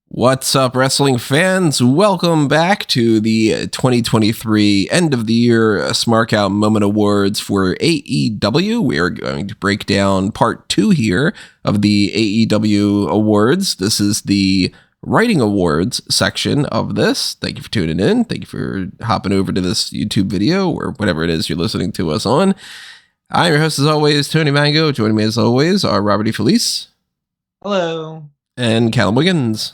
What's up, wrestling fans? Welcome back to the 2023 end of the year Smark Out Moment Awards for AEW. We are going to break down part 2 here of the AEW awards. This is the writing awards section of this. Thank you for tuning in. Thank you for hopping over to this YouTube video or whatever it is you're listening to us on. I'm your host as always, Tony Mango. Joining me as always are Robert DeFelice. Hello. And Callum Wiggins.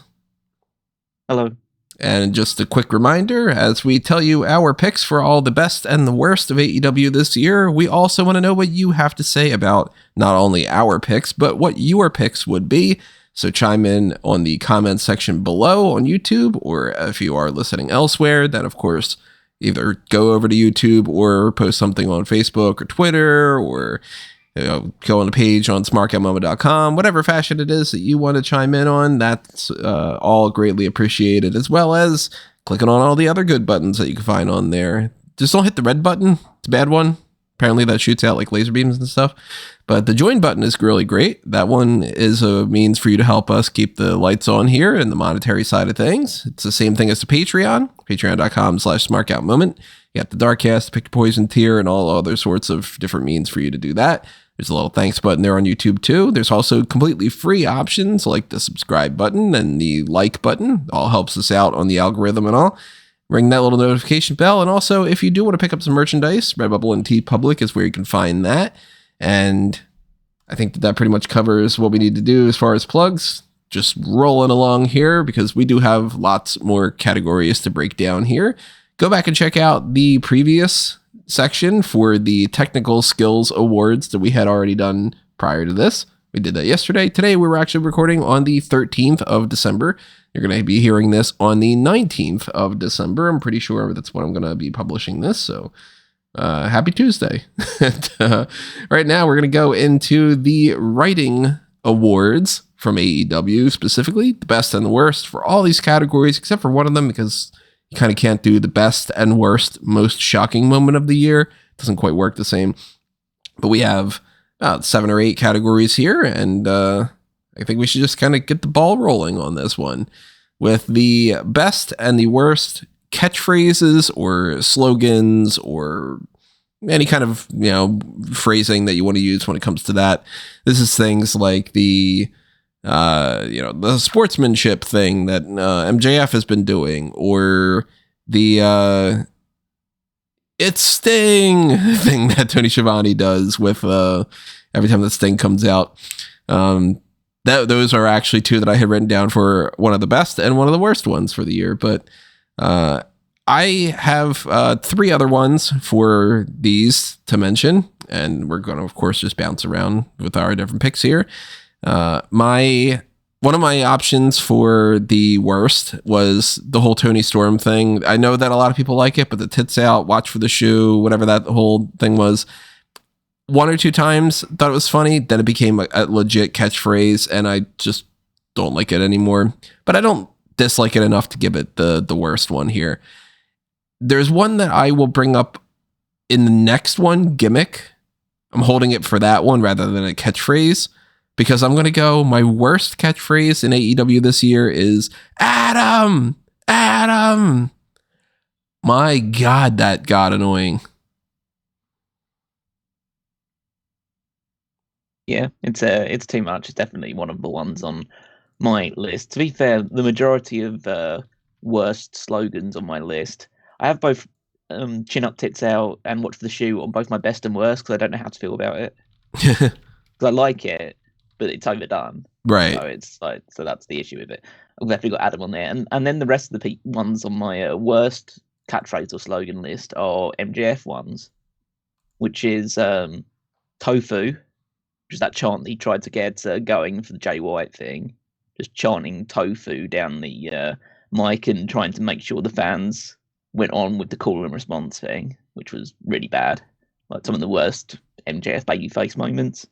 Hello. And just a quick reminder, as we tell you our picks for all the best and the worst of AEW this year, we also want to know what you have to say about not only our picks, but what your picks would be. So chime in on the comments section below on YouTube, or if you are listening elsewhere, then of course, either go over to YouTube or post something on Facebook or Twitter, or go on the page on smarkoutmoment.com, whatever fashion it is that you want to chime in on. That's all greatly appreciated, as well as clicking on all the other good buttons that you can find on there. Just don't hit the red button. It's a bad one. Apparently that shoots out like laser beams and stuff. But the join button is really great. That one is a means for you to help us keep the lights on here and the monetary side of things. It's the same thing as the Patreon, patreon.com/smarkoutmoment. You got the Darkcast, Pick Your Poison tier, and all other sorts of different means for you to do that. There's a little thanks button there on YouTube too. There's also completely free options like the subscribe button and the like button. All helps us out on the algorithm and all. Ring that little notification bell. And also, if you do want to pick up some merchandise, Redbubble and TeePublic is where you can find that. And I think that pretty much covers what we need to do as far as plugs. Just rolling along here because we do have lots more categories to break down here. Go back and check out the previous section for the technical skills awards that we had already done prior to this. We did that yesterday. Today we were actually recording on the 13th of December. You're going to be hearing this on the 19th of December. I'm pretty sure that's when I'm going to be publishing this. So happy Tuesday. Right now we're going to go into the writing awards from AEW, specifically the best and the worst for all these categories, except for one of them, because you kind of can't do the best and worst, most shocking moment of the year. It doesn't quite work the same. But we have 7 or 8 categories here, and I think we should just kind of get the ball rolling on this one with the best and the worst catchphrases or slogans or any kind of, phrasing that you want to use when it comes to that. This is things like the sportsmanship thing that MJF has been doing, or the it's Sting thing that Tony Schiavone does with every time that Sting comes out. Those are actually 2 that I had written down for one of the best and one of the worst ones for the year. But I have 3 other ones for these to mention, and we're going to, of course, just bounce around with our different picks here. One of my options for the worst was the whole Tony Storm thing. I know that a lot of people like it, but the tits out, watch for the shoe, whatever that whole thing was, 1 or 2 times thought it was funny. Then it became a legit catchphrase, and I just don't like it anymore. But I don't dislike it enough to give it the worst one here. There's one that I will bring up in the next one, Gimmick. I'm holding it for that one rather than a catchphrase, because I'm going to go, my worst catchphrase in AEW this year is Adam. My God, that got annoying. Yeah, it's too much. It's definitely one of the ones on my list. To be fair, the majority of worst slogans on my list, I have both chin up, tits out, and watch for the shoe on both my best and worst, because I don't know how to feel about it. Because I like it, but it's overdone. Right. So it's like, so that's the issue with it. I've definitely got Adam on there, and then the rest of the ones on my worst catchphrase or slogan list are MJF ones, which is tofu, which is that chant that he tried to get going for the Jay White thing, just chanting tofu down the mic and trying to make sure the fans went on with the call and response thing, which was really bad. Like some of the worst MJF babyface moments.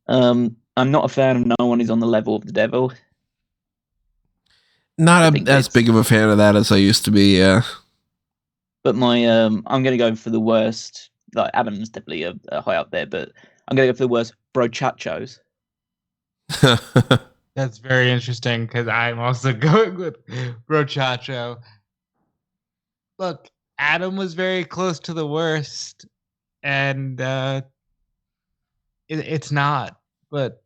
I'm not a fan of No One Is on the Level of the Devil. Not as big of a fan of that as I used to be, yeah. But my I'm going to go for the worst. Like Adam's definitely a high up there, but I'm going to go for the worst brochachos. That's very interesting because I'm also going with brochacho. Look, Adam was very close to the worst, and it's not. But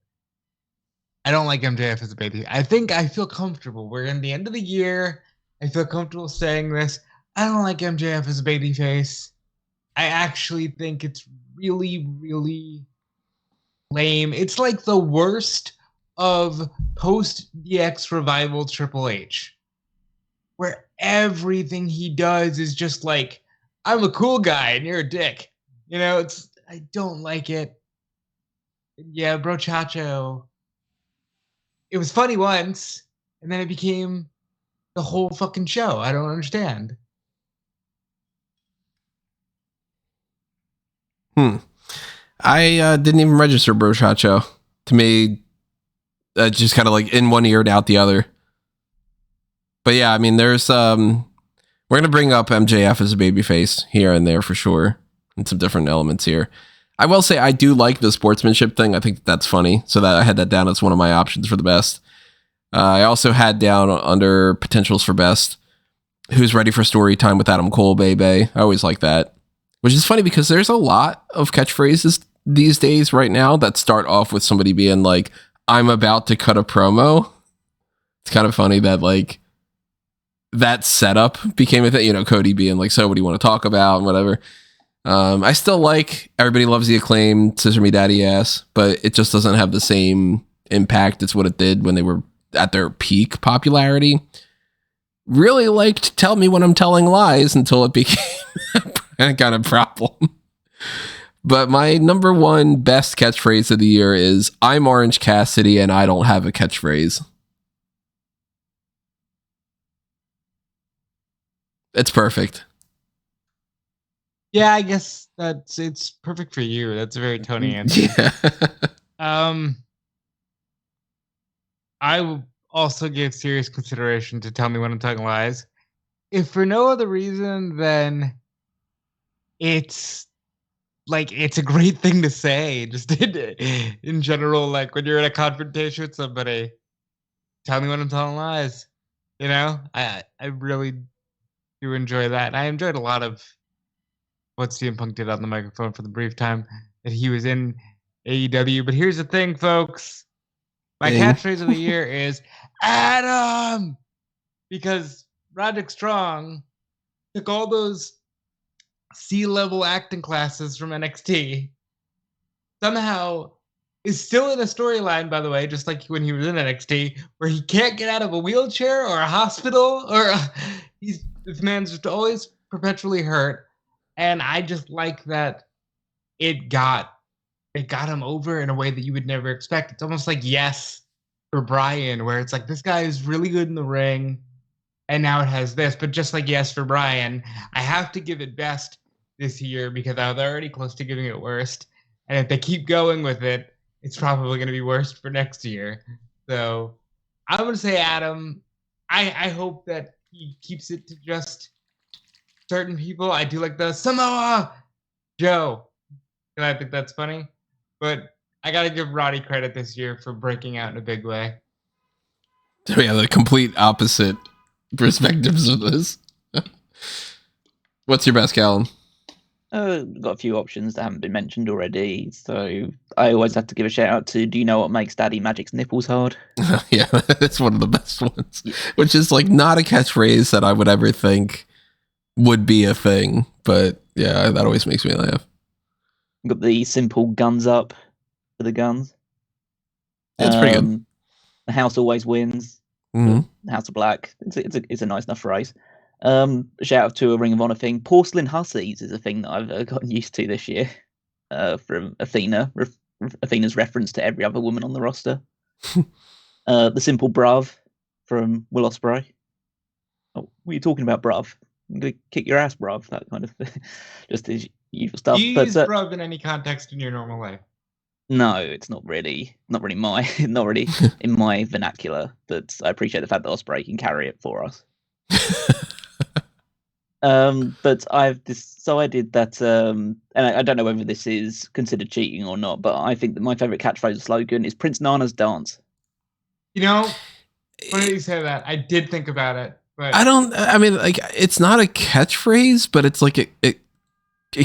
I don't like MJF as a baby. I think I feel comfortable. We're in the end of the year. I feel comfortable saying this. I don't like MJF as a babyface. I actually think it's really, really lame. It's like the worst of post DX revival Triple H, where everything he does is just like, I'm a cool guy and you're a dick. I don't like it. Yeah, brochacho. It was funny once, and then it became the whole fucking show. I don't understand. I didn't even register brochacho. To me, just kind of like in one ear and out the other. But yeah, I mean, there's we're gonna bring up MJF as a babyface here and there for sure, and some different elements here. I will say I do like the sportsmanship thing. I think that's funny, so that I had that down as one of my options for the best. I also had down under potentials for best, who's ready for story time with Adam Cole, baby. I always like that, which is funny because there's a lot of catchphrases these days right now that start off with somebody being like, I'm about to cut a promo. It's kind of funny that like that setup became a thing, Cody being like, so what do you want to talk about and whatever. I still like Everybody Loves the Acclaim, Scissor Me Daddy Ass, but it just doesn't have the same impact as what it did when they were at their peak popularity. Really liked Tell Me When I'm Telling Lies until it became a kind of problem. But my number one best catchphrase of the year is I'm Orange Cassidy and I don't have a catchphrase. It's perfect. Yeah, I guess it's perfect for you. That's a very Tony answer. Yeah. I will also give serious consideration to Tell Me When I'm Telling Lies. If for no other reason than it's a great thing to say, just in general, like when you're in a confrontation with somebody, tell me when I'm telling lies. I really do enjoy that. And I enjoyed a lot of what CM Punk did on the microphone for the brief time that he was in AEW. But here's the thing, folks. My catchphrase of the year is Adam! Because Roderick Strong took all those C-level acting classes from NXT, somehow is still in a storyline, by the way, just like when he was in NXT, where he can't get out of a wheelchair or a hospital, or this man's just always perpetually hurt. And I just like that it got him over in a way that you would never expect. It's almost like Yes for Brian, where it's like, this guy is really good in the ring, and now it has this. But just like Yes for Brian, I have to give it best this year because I was already close to giving it worst. And if they keep going with it, it's probably going to be worst for next year. So I'm going to say Adam. I hope that he keeps it to just certain people. I do like the Samoa Joe, and I think that's funny. But I got to give Roddy credit this year for breaking out in a big way. So yeah, the complete opposite perspectives of this. What's your best, Callum? Got a few options that haven't been mentioned already. So I always have to give a shout out to, do you know what makes Daddy Magic's nipples hard? Yeah, that's one of the best ones. Yeah. Which is like not a catchphrase that I would ever think would be a thing. But yeah, that always makes me laugh. Got the simple guns up for the guns. That's pretty good. The house always wins. Mm-hmm. The House of Black. It's a nice enough phrase. Shout out to a Ring of Honor thing. Porcelain hussies is a thing that I've gotten used to this year from Athena. Athena's reference to every other woman on the roster. The simple bruv from Will Ospreay. Oh, what are you talking about, bruv? I'm going to kick your ass, bruv. That kind of just the usual stuff. Do you use bruv in any context in your normal life? No, it's not really in my vernacular. But I appreciate the fact that Ospreay can carry it for us. But I've decided that, and I don't know whether this is considered cheating or not, but I think that my favorite catchphrase or slogan is Prince Nana's dance. You know, funny you say that. I did think about it, but I mean, like, it's not a catchphrase, but it's like it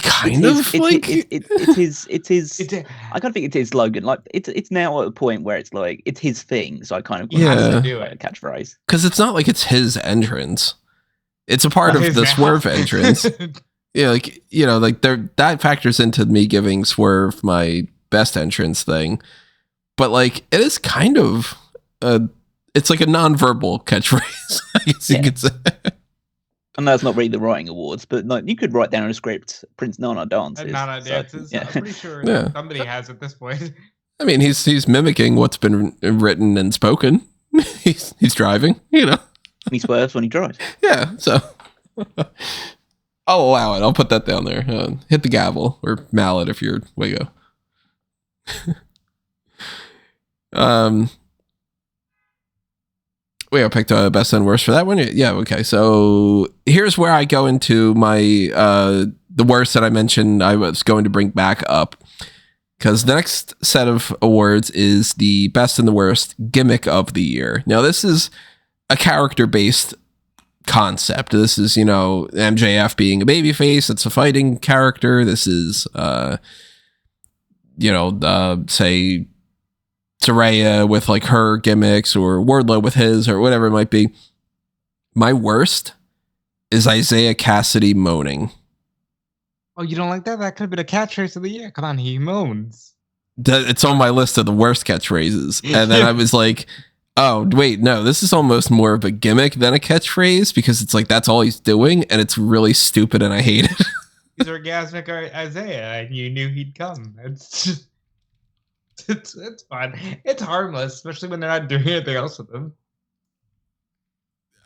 kind of like it's his. I kind of think it's his slogan. Like it's now at a point where it's like it's his thing. So I kind of Yeah. to do it a catchphrase because it's not like it's his entrance. It's a part of the Swerve entrance. Yeah, like, you know, like that factors into me giving Swerve my best entrance thing. But like it is kind of it's like a non-verbal catchphrase, I guess you could say. And that's not really the writing awards, but like you could write down a script, Prince Nana dances. Nana dances. Yeah. I'm pretty sure somebody has at this point. I mean, he's mimicking what's been written and spoken. he's driving, you know. He swerves when he drives. Yeah, so I'll allow it. I'll put that down there. Hit the gavel or mallet if you're Wigo. We picked best and worst for that one. Yeah, okay. So here's where I go into my the worst that I mentioned I was going to bring back up. Because the next set of awards is the best and the worst gimmick of the year. Now, this is a character-based concept. This is, you know, MJF being a babyface. It's a fighting character. This is, say, Saraya with like her gimmicks or Wardlow with his or whatever it might be. My worst is Isaiah Cassidy moaning. Oh, you don't like that? That could have been a catchphrase of the year. Come on, he moans. It's on my list of the worst catchphrases. And then I was like, oh, wait, no, this is almost more of a gimmick than a catchphrase because it's like that's all he's doing and it's really stupid and I hate it. He's orgasmic Isaiah and you knew he'd come. It's just, it's fun. It's harmless, especially when they're not doing anything else with him.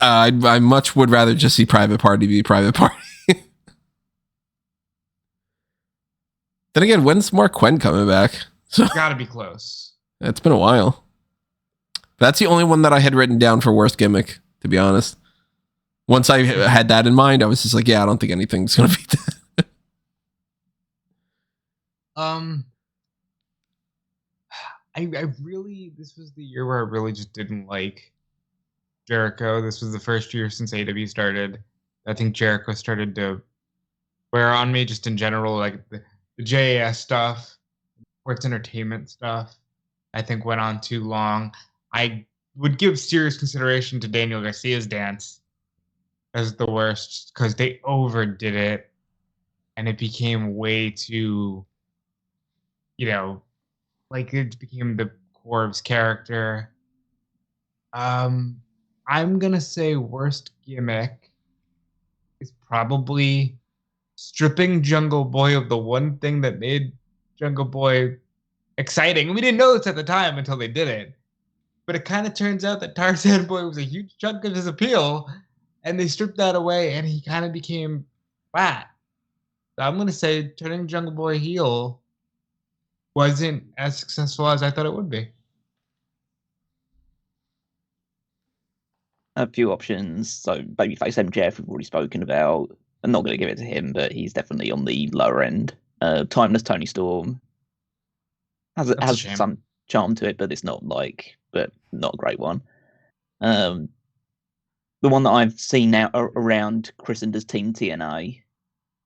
I much would rather just see Private Party be Private Party. Then again, when's Mark Quinn coming back? So gotta be close. It's been a while. That's the only one that I had written down for worst gimmick, to be honest. Once I had that in mind, I was just like, yeah, I don't think anything's gonna beat that. I really, this was the year where I really just didn't like Jericho. This was the first year since AEW started. I think Jericho started to wear on me just in general, like the JAS stuff, sports entertainment stuff, I think went on too long. I would give serious consideration to Daniel Garcia's dance as the worst because they overdid it and it became way too, like it became the core of his character. I'm going to say worst gimmick is probably stripping Jungle Boy of the one thing that made Jungle Boy exciting. We didn't know this at the time until they did it. But it kind of turns out that Tarzan Boy was a huge chunk of his appeal, and they stripped that away, and he kind of became flat. So I'm going to say turning Jungle Boy heel wasn't as successful as I thought it would be. A few options. So babyface MJF we've already spoken about. I'm not going to give it to him, but he's definitely on the lower end. Timeless Tony Storm has some charm to it, but it's not not a great one. The one that I've seen now around Christender's Team TNA,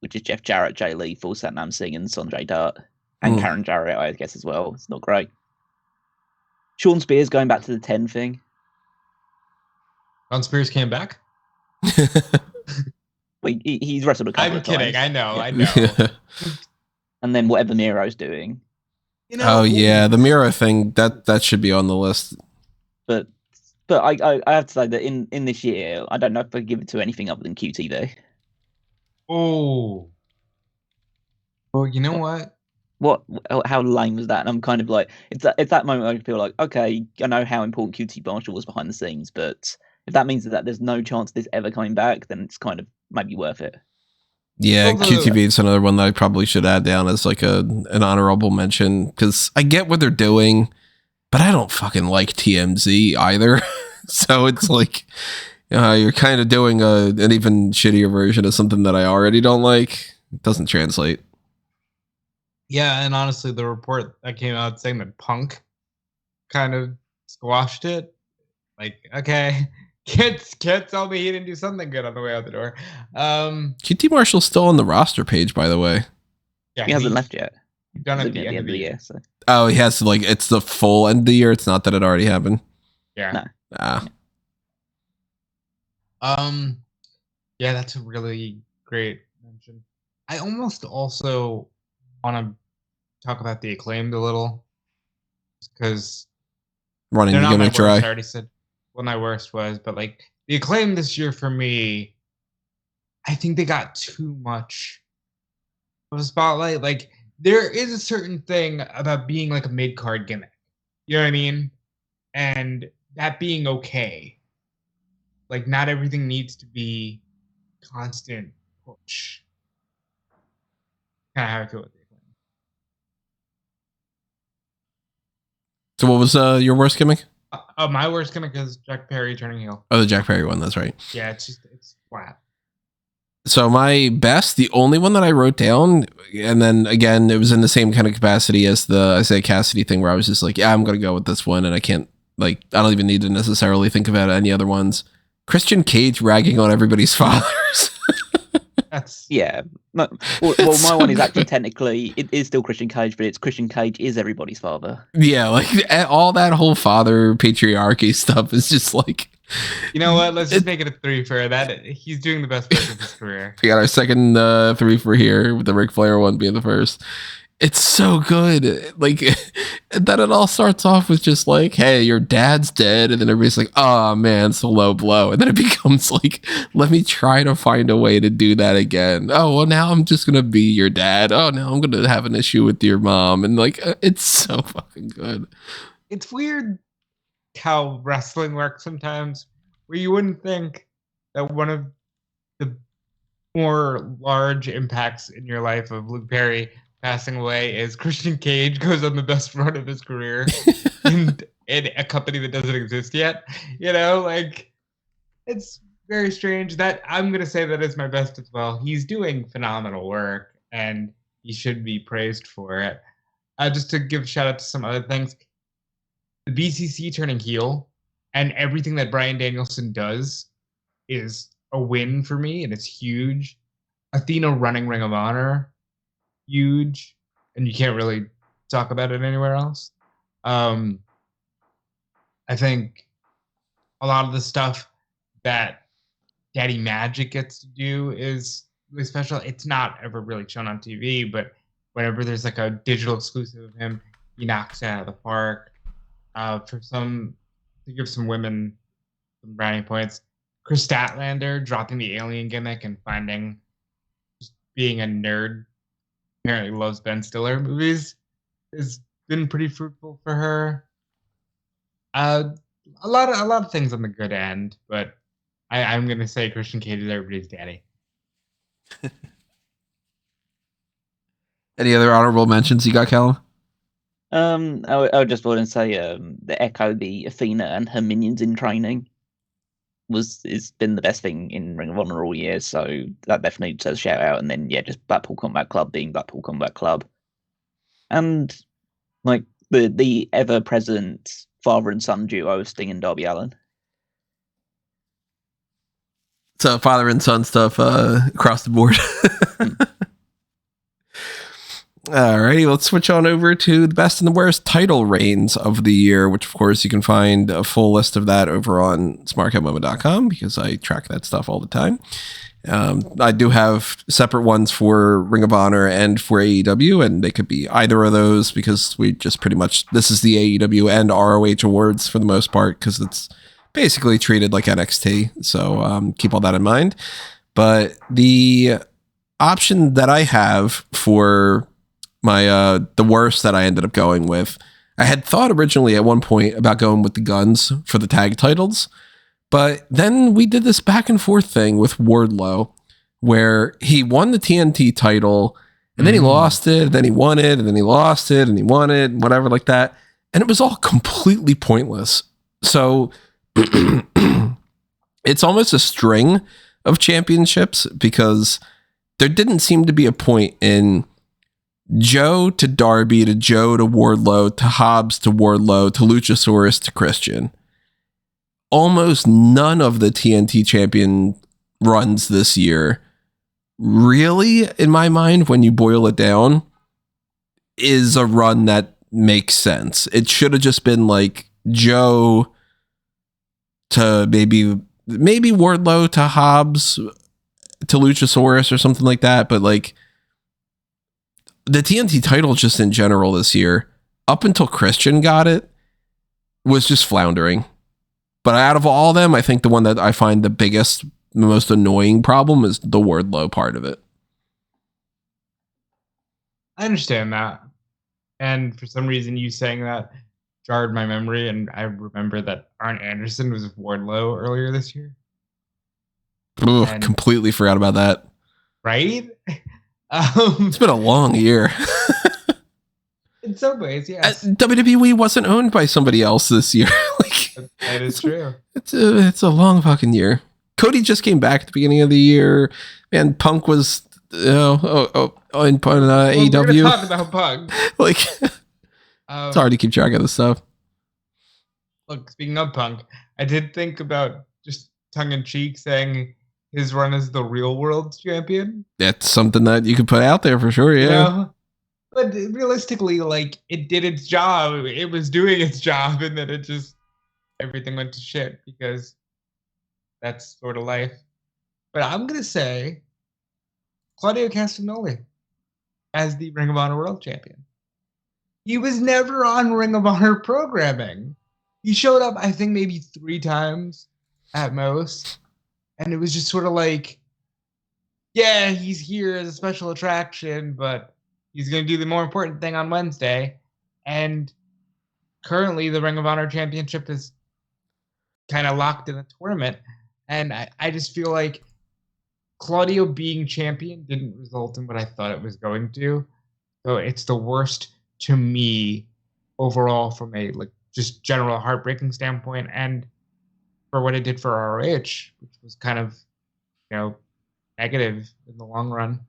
which is Jeff Jarrett, Jay Lethal, Satnam Singh, and Sanjay Dutt, and Karen Jarrett, I guess, as well. It's not great. Sean Spears going back to the 10 thing. Sean Spears came back? Well, he's wrestled a couple of times. I'm kidding. I know. And then whatever Miro's doing. Oh yeah, the Miro thing that should be on the list. But I have to say that in this year, I don't know if I give it to anything other than QTV. Oh. Well, you know what? How lame was that? And I'm kind of like, it's that moment I feel like, okay, I know how important QT Marshall was behind the scenes, but if that means that there's no chance of this ever coming back, then it's kind of maybe worth it. Yeah, QTV is another one that I probably should add down as like an honorable mention because I get what they're doing, but I don't fucking like TMZ either. So it's like, You're kind of doing an even shittier version of something that I already don't like. It doesn't translate. Yeah, and honestly, the report that came out saying that Punk kind of squashed it. Like, okay, can't tell me he didn't do something good on the way out the door. QT Marshall's still on the roster page, by the way. Yeah, he hasn't left yet. He's done at the end of the year. So. Oh, he has to, like, it's the full end of the year. It's not that it already happened. Yeah. No. Ah. Yeah, that's a really great mention. I almost also want to talk about the Acclaimed a little, because Running the gimmick dry. I already said what my worst was, but like the Acclaimed this year for me, I think they got too much of a spotlight. Like, there is a certain thing about being like a mid-card gimmick. You know what I mean? And that being okay. Like, not everything needs to be constant push. Kind of how I feel with it. So what was your worst gimmick? My worst gimmick is Jack Perry turning heel. Oh, the Jack Perry one. That's right. Yeah, it's flat. So my best, the only one that I wrote down, and then again, it was in the same kind of capacity as the Isaiah Cassidy thing, where I was just like, yeah, I'm going to go with this one. And I can't, like, I don't even need to necessarily think about any other ones. Christian Cage ragging on everybody's fathers. That's well, my one is actually technically, it is still Christian Cage, but it's Christian Cage is everybody's father. Yeah, like all that whole father patriarchy stuff is just like, you know what? Let's just make it a 3 for that. He's doing the best work of his career. We got our second 3 for here, with the Ric Flair one being the first. It's so good. Like, and then it all starts off with just like, hey, your dad's dead. And then everybody's like, oh man, it's a low blow. And then it becomes like, let me try to find a way to do that again. Oh, well, now I'm just going to be your dad. Oh, now I'm going to have an issue with your mom. And like, it's so fucking good. It's weird how wrestling works sometimes, where you wouldn't think that one of the more large impacts in your life of Luke Perry passing away is Christian Cage goes on the best run of his career in a company that doesn't exist yet. You know, like, it's very strange. That I'm going to say that is my best as well. He's doing phenomenal work, and he should be praised for it. Just to give a shout out to some other things, the BCC turning heel and everything that Bryan Danielson does is a win for me, and it's huge. Athena running Ring of Honor, huge, and you can't really talk about it anywhere else. I think a lot of the stuff that Daddy Magic gets to do is really special. It's not ever really shown on TV, but whenever there's like a digital exclusive of him, he knocks it out of the park. To give some women some brownie points, Chris Statlander dropping the alien gimmick and just being a nerd, apparently loves Ben Stiller movies, has been pretty fruitful for her. A lot of things on the good end, but I'm gonna say Christian Cage is everybody's daddy. Any other honorable mentions you got, Callum? I just want to say the Echo, the Athena, and her minions in training has been the best thing in Ring of Honor all year. So that definitely says shout out. And then just Blackpool Combat Club being Blackpool Combat Club, and like the ever present father and son duo of Sting and Darby Allin. So father and son stuff across the board. Alrighty, let's switch on over to the best and the worst title reigns of the year, which of course you can find a full list of that over on smarkoutmoment.com, because I track that stuff all the time. I do have separate ones for Ring of Honor and for AEW, and they could be either of those, because we just pretty much, this is the AEW and ROH awards for the most part, because it's basically treated like NXT. So keep all that in mind. But the option that I have for my the worst that I ended up going with, I had thought originally at one point about going with the Guns for the tag titles, but then we did this back and forth thing with Wardlow, where he won the TNT title, and then he lost it, and then he won it, and then he lost it, and he won it, and whatever like that, and it was all completely pointless. So it's almost a string of championships because there didn't seem to be a point in Joe to Darby to Joe to Wardlow to Hobbs to Wardlow to Luchasaurus to Christian. Almost none of the TNT champion runs this year, really, in my mind, when you boil it down, is a run that makes sense. It should have just been like Joe to maybe Wardlow to Hobbs to Luchasaurus or something like that. But like the TNT title just in general this year, up until Christian got it, was just floundering. But out of all of them, I think the one that I find the biggest, most annoying problem is the Wardlow part of it. I understand that. And for some reason, you saying that jarred my memory. And I remember that Arn Anderson was with Wardlow earlier this year. Ooh, completely forgot about that. Right? It's been a long year. In some ways, yes. WWE wasn't owned by somebody else this year. That is true. It's a long fucking year. Cody just came back at the beginning of the year, and Punk was in AEW. We're talk about Punk. It's hard to keep track of this stuff. Look, speaking of Punk, I did think about just tongue in cheek saying his run as the real world champion. That's something that you could put out there for sure. Yeah. You know? But realistically, like, it did its job. It was doing its job, and then everything went to shit because that's sort of life. But I'm going to say Claudio Castagnoli as the Ring of Honor World Champion. He was never on Ring of Honor programming. He showed up, I think, maybe 3 times at most. And it was just sort of like, yeah, he's here as a special attraction, but he's going to do the more important thing on Wednesday. And currently, the Ring of Honor Championship is kind of locked in a tournament. And I just feel like Claudio being champion didn't result in what I thought it was going to. So it's the worst to me overall from a just general heartbreaking standpoint, and for what it did for ROH, which was kind of, negative in the long run.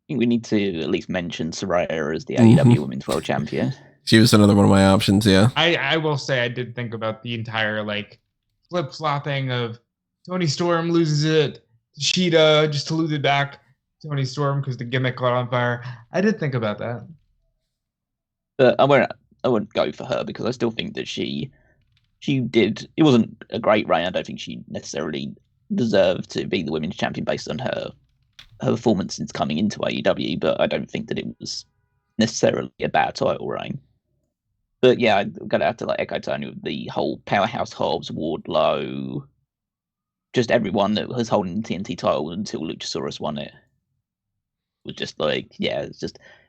I think we need to at least mention Saraya as the AEW Women's World Champion. She was another one of my options, yeah. I will say I did think about the entire flip-flopping of Toni Storm loses it, Shida just to lose it back, Toni Storm because the gimmick caught on fire. I did think about that. But I wouldn't go for her because I still think that she did. It wasn't a great reign. I don't think she necessarily deserved to be the women's champion based on her performance since coming into AEW, but I don't think that it was necessarily a bad title reign. But yeah, I'm gonna have to echo Tony with the whole Powerhouse Hobbs, Wardlow, just everyone that was holding the TNT title until Luchasaurus won it. Was just it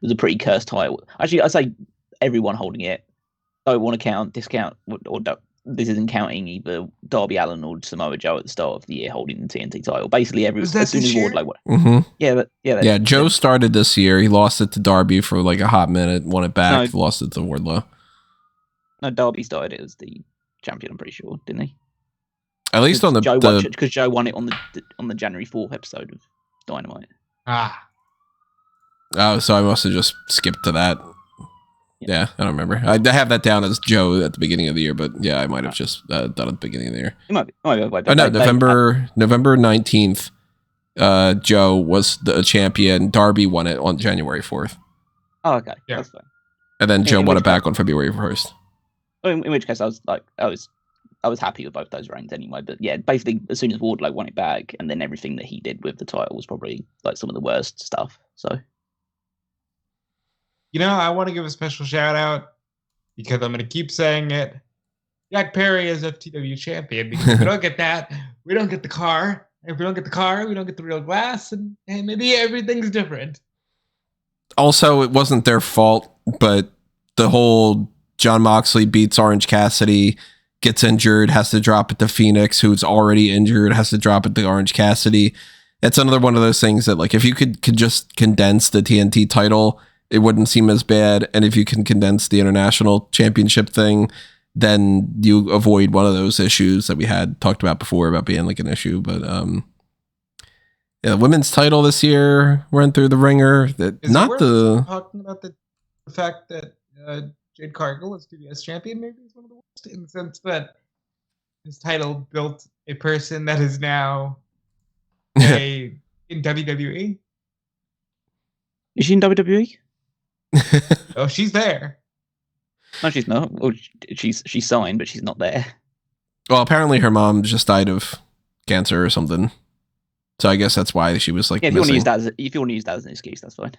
was a pretty cursed title. Actually, I say everyone holding it. Don't want to discount, or don't. This isn't counting either Darby Allin or Samoa Joe at the start of the year holding the TNT title. basically, as soon as Wardlow won. Mm-hmm. Joe started this year. He lost it to Darby for a hot minute, won it back, lost it to Wardlow. No, Darby started it as the champion. I'm pretty sure, didn't he? At least on because Joe won it on the January 4th episode of Dynamite. Oh, so I must have just skipped to that. Yeah, I don't remember. I have that down as Joe at the beginning of the year, but yeah, I might have just done it at the beginning of the year. It might be. November 19th, Joe was the champion. Darby won it on January 4th. Oh, okay. Yeah. That's fine. And then Joe won it back on February 1st. In which case, I was happy with both those reigns anyway. But yeah, basically, as soon as Wardlow won it back, and then everything that he did with the title was probably some of the worst stuff. So. I want to give a special shout out because I'm going to keep saying it. Jack Perry is FTW champion because if we don't get that, we don't get the car. And if we don't get the car, we don't get the real glass, and maybe everything's different. Also, it wasn't their fault, but the whole Jon Moxley beats Orange Cassidy, gets injured, has to drop it to Phoenix, who's already injured, has to drop it to Orange Cassidy. It's another one of those things that if you could just condense the TNT title, it wouldn't seem as bad. And if you can condense the international championship thing, then you avoid one of those issues that we had talked about before about being like an issue. But yeah, the women's title this year went through the ringer. That Is not it worth the talking about the fact that Jade Cargill is TBS champion. Maybe is one of the worst in the sense that his title built a person that is now in WWE. Is she in WWE? Oh, she's there. No, she's not. Well, she's signed, but she's not there. Well, apparently her mom just died of cancer or something. So I guess that's why she was like. Yeah, if you want to use that as an excuse, that's fine.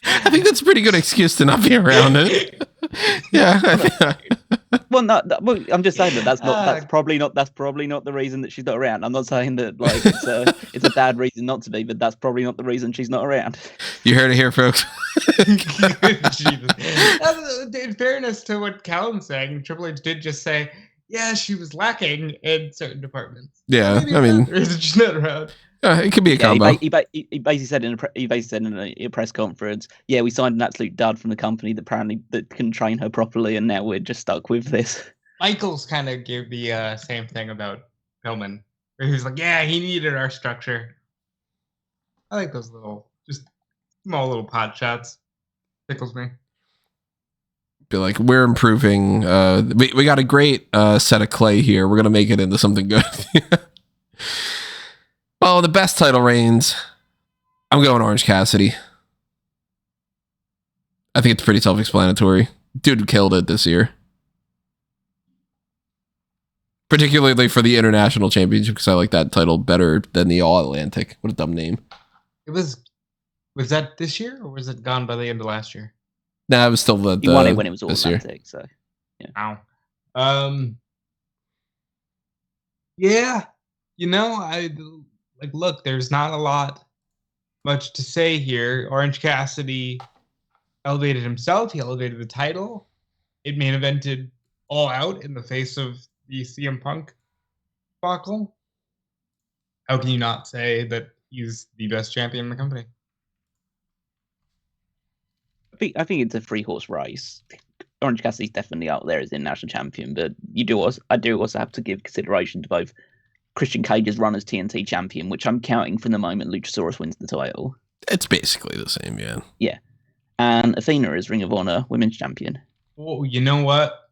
I think that's a pretty good excuse to not be around it. Yeah. Well, no, well, I'm just saying that's probably not the reason that she's not around. I'm not saying that like it's a bad reason not to be, but that's probably not the reason she's not around. You heard it here, folks. In fairness to what Callum's saying, Triple H did just say, yeah, she was lacking in certain departments. Yeah, I mean, she's not around. It could be a combo. He basically said in a press conference, "Yeah, we signed an absolute dud from the company that apparently that can train her properly, and now we're just stuck with this." Michaels kind of gave the same thing about Pillman, where he was like, "Yeah, he needed our structure." I like those just small little pot shots. Tickles me. Be like, we're improving. We got a great set of clay here. We're gonna make it into something good. Well, the best title reigns. I'm going Orange Cassidy. I think it's pretty self-explanatory. Dude killed it this year. Particularly for the International Championship, because I like that title better than the All-Atlantic. What a dumb name. Was that this year, or was it gone by the end of last year? Nah, it was still the he won it when it was All-Atlantic, so yeah. Ow. Yeah. Look, there's not a lot much to say here. Orange Cassidy elevated himself. He elevated the title. It main evented All Out in the face of the CM Punk debacle. How can you not say that he's the best champion in the company? I think it's a three-horse race. Orange Cassidy's definitely out there as the national champion, but I do also have to give consideration to both Christian Cage's run as TNT champion, which I'm counting from the moment Luchasaurus wins the title. It's basically the same, yeah. Yeah. And Athena is Ring of Honor Women's Champion. Well, you know what?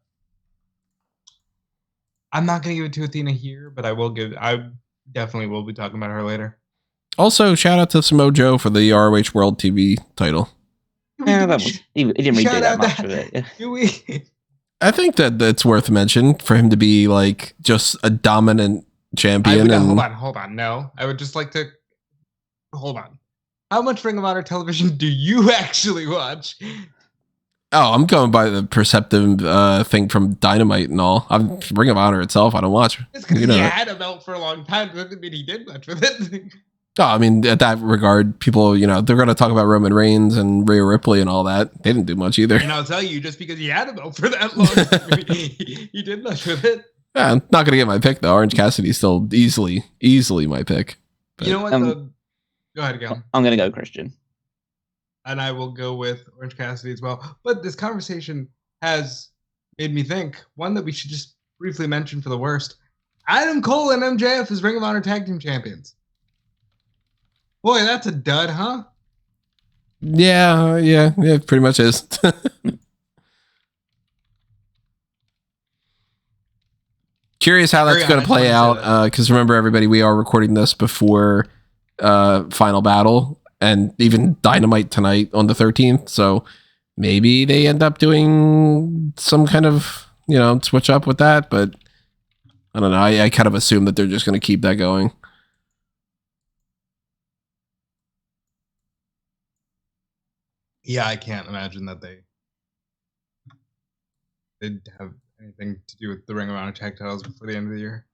I'm not going to give it to Athena here, but I definitely will be talking about her later. Also, shout out to Samoa Joe for the ROH World TV title. Yeah, he didn't really do that much with it. Yeah. I think that it's worth mention for him to be like just a dominant champion. Hold on. No, I would just like to hold on. How much Ring of Honor television do you actually watch? Oh, I'm going by the perceptive thing from Dynamite and all. Ring of Honor itself, I don't watch. It's because he had a belt for a long time. Doesn't mean he did much with it. Oh, I mean, at that regard, people, they're going to talk about Roman Reigns and Rhea Ripley and all that. They didn't do much either. And I'll tell you, just because he had a belt for that long, he did much with it. Yeah, I'm not going to get my pick, though. Orange Cassidy's still easily my pick. But, you know what? Go ahead, go. I'm going to go Christian. And I will go with Orange Cassidy as well. But this conversation has made me think, one that we should just briefly mention for the worst. Adam Cole and MJF as Ring of Honor Tag Team Champions. Boy, that's a dud, huh? Yeah, it pretty much is. Curious how that's going to play out, because remember, everybody, we are recording this before Final Battle and even Dynamite tonight on the 13th, so maybe they end up doing some kind of, switch up with that, but I don't know. I kind of assume that they're just going to keep that going. Yeah, I can't imagine that they'd have anything to do with the Ring of Honor tag titles before the end of the year.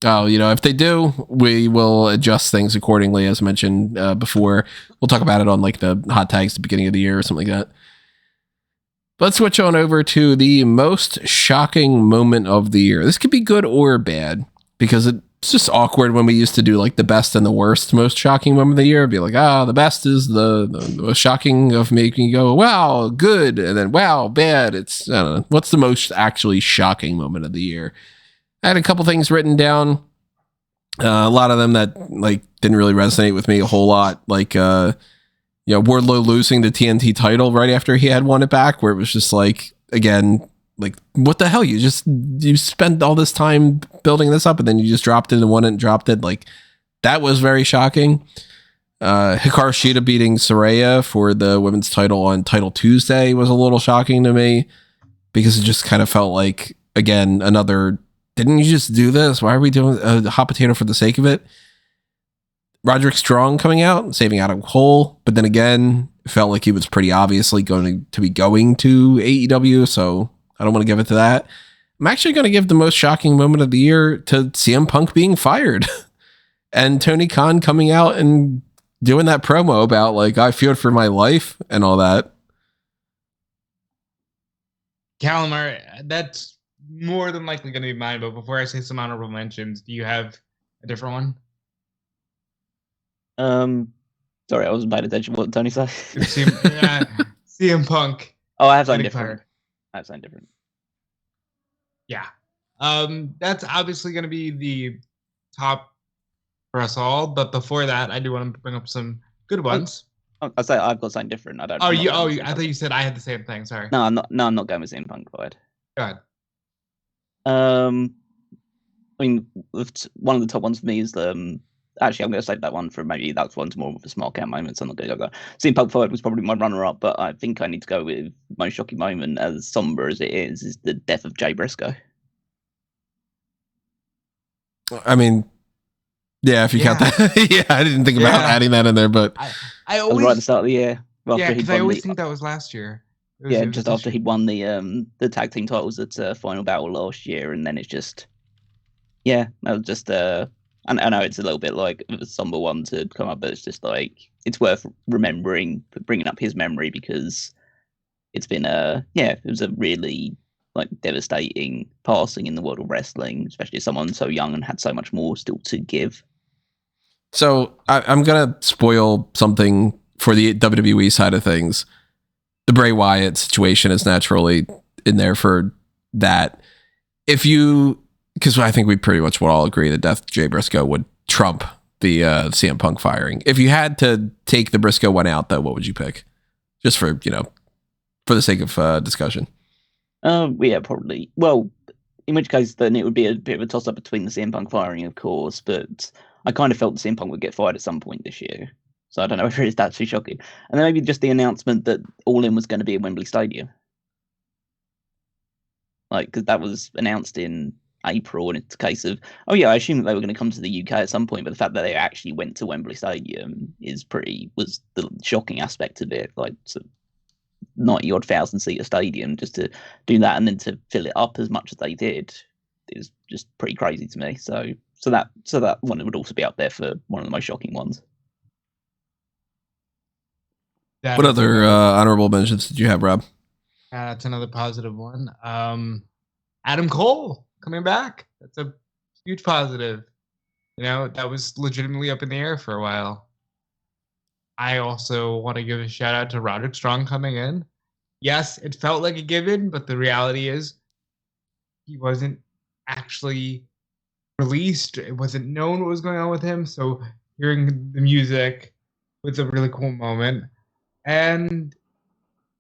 Oh, if they do, we will adjust things accordingly, as mentioned before. We'll talk about it on like the hot tags at the beginning of the year or something like that. Let's switch on over to the most shocking moment of the year. This could be good or bad, because It's just awkward when we used to do like the best and the worst, most shocking moment of the year. It'd be like, the best is the most shocking of making you go, wow, good. And then, wow, bad. It's, I don't know. What's the most actually shocking moment of the year? I had a couple things written down. A lot of them that like didn't really resonate with me a whole lot. Like, Wardlow losing the TNT title right after he had won it back, where it was just like, again, like, what the hell? You spent all this time building this up and then you just dropped it and won it and dropped it. Like, that was very shocking. Hikaru Shida beating Saraya for the women's title on Title Tuesday was a little shocking to me because it just kind of felt like, again, another, didn't you just do this? Why are we doing a hot potato for the sake of it? Roderick Strong coming out and saving Adam Cole, but then again, it felt like he was pretty obviously going to AEW, so I don't want to give it to that. I'm actually going to give the most shocking moment of the year to CM Punk being fired and Tony Khan coming out and doing that promo about like, I feared for my life and all that. Callum, that's more than likely going to be mine, but before I say some honorable mentions, do you have a different one? Sorry, I wasn't paying attention to what Tony said. CM Punk. Oh, I have something different. Yeah. That's obviously going to be the top for us all, but before that, I do want to bring up some good ones. I'll say I've got something different. I thought you said I had the same thing. Sorry. No, I'm not going with CM Punk. Go ahead. Go ahead. I mean, one of the top ones for me is actually, I'm going to save that one for maybe that's one's more of a Smark Out moment, so I'm not going to go there. CM Punk forward was probably my runner-up, but I think I need to go with most shocking moment, as somber as it is the death of Jay Briscoe. I mean, yeah, if you count that. Yeah, I didn't think about adding that in there, but I always, right at the start of the year. Because I always think that was last year. Just after he'd won the tag team titles at Final Battle last year, and then it's just, that was just I know it's a little bit like a somber one to come up, but it's just like it's worth remembering, bringing up his memory because it's been it was a really like devastating passing in the world of wrestling, especially someone so young and had so much more still to give. So I'm gonna spoil something for the WWE side of things. The Bray Wyatt situation is naturally in there for that. Because I think we pretty much would all agree that death of Jay Briscoe would trump the CM Punk firing. If you had to take the Briscoe one out, though, what would you pick? Just for the sake of discussion. Probably. Well, in which case, then it would be a bit of a toss-up between the CM Punk firing, of course, but I kind of felt the CM Punk would get fired at some point this year. So I don't know if it's that too shocking. And then maybe just the announcement that All In was going to be at Wembley Stadium. Like, because that was announced in April, and it's a case of, I assume that they were going to come to the UK at some point, but the fact that they actually went to Wembley Stadium was the shocking aspect of it. Like, 90-odd thousand seater stadium, just to do that and then to fill it up as much as they did is just pretty crazy to me. So that one would also be up there for one of the most shocking ones. What other honorable mentions did you have, Rob? That's another positive one. Adam Cole coming back. That's a huge positive. That was legitimately up in the air for a while. I also want to give a shout out to Roderick Strong coming in. Yes, it felt like a given, but the reality is he wasn't actually released. It wasn't known what was going on with him. So hearing the music was a really cool moment. And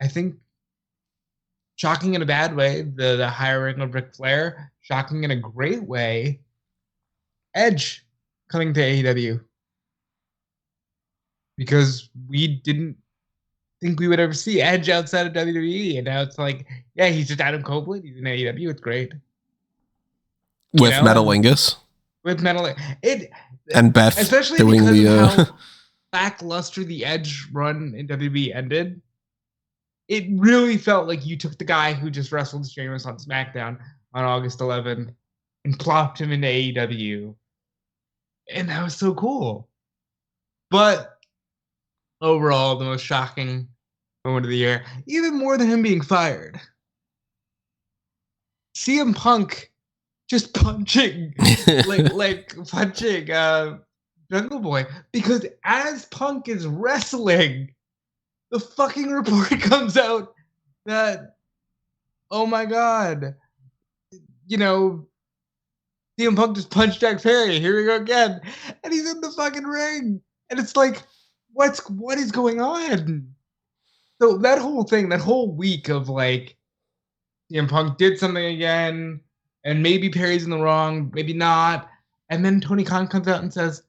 I think shocking in a bad way, the hiring of Ric Flair. Shocking in a great way, Edge coming to AEW. Because we didn't think we would ever see Edge outside of WWE. And now it's like, he's just Adam Copeland. He's in AEW. It's great. With Metalingus. With Metalingus. And Beth especially doing because of how lackluster the Edge run in WWE ended. It really felt like you took the guy who just wrestled Sheamus on SmackDown on August 11th and plopped him into AEW. And that was so cool. But overall, the most shocking moment of the year, even more than him being fired, CM Punk just punching, like punching Jungle Boy, because as Punk is wrestling, the fucking report comes out that, oh my god, CM Punk just punched Jack Perry. Here we go again, and he's in the fucking ring, and it's like, what is going on? So that whole thing, that whole week of like, CM Punk did something again, and maybe Perry's in the wrong, maybe not, and then Tony Khan comes out and says,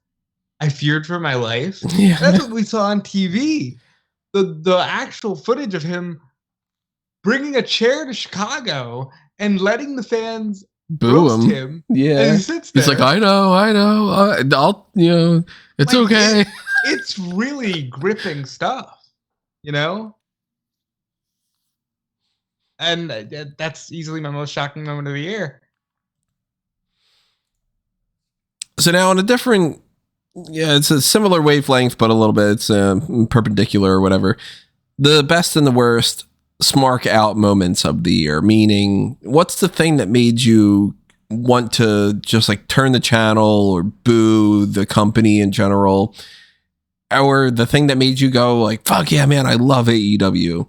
I feared for my life. Yeah. That's what we saw on TV. The actual footage of him bringing a chair to Chicago and letting the fans roast him. Yeah. And he sits there. He's like, I know. I'll, it's like, okay. It's really gripping stuff, And that's easily my most shocking moment of the year. So now on a different, it's a similar wavelength, but a little bit, it's perpendicular or whatever. The best and the worst Smark Out moments of the year, meaning what's the thing that made you want to just like turn the channel or boo the company in general, or the thing that made you go like, fuck yeah, man, I love AEW.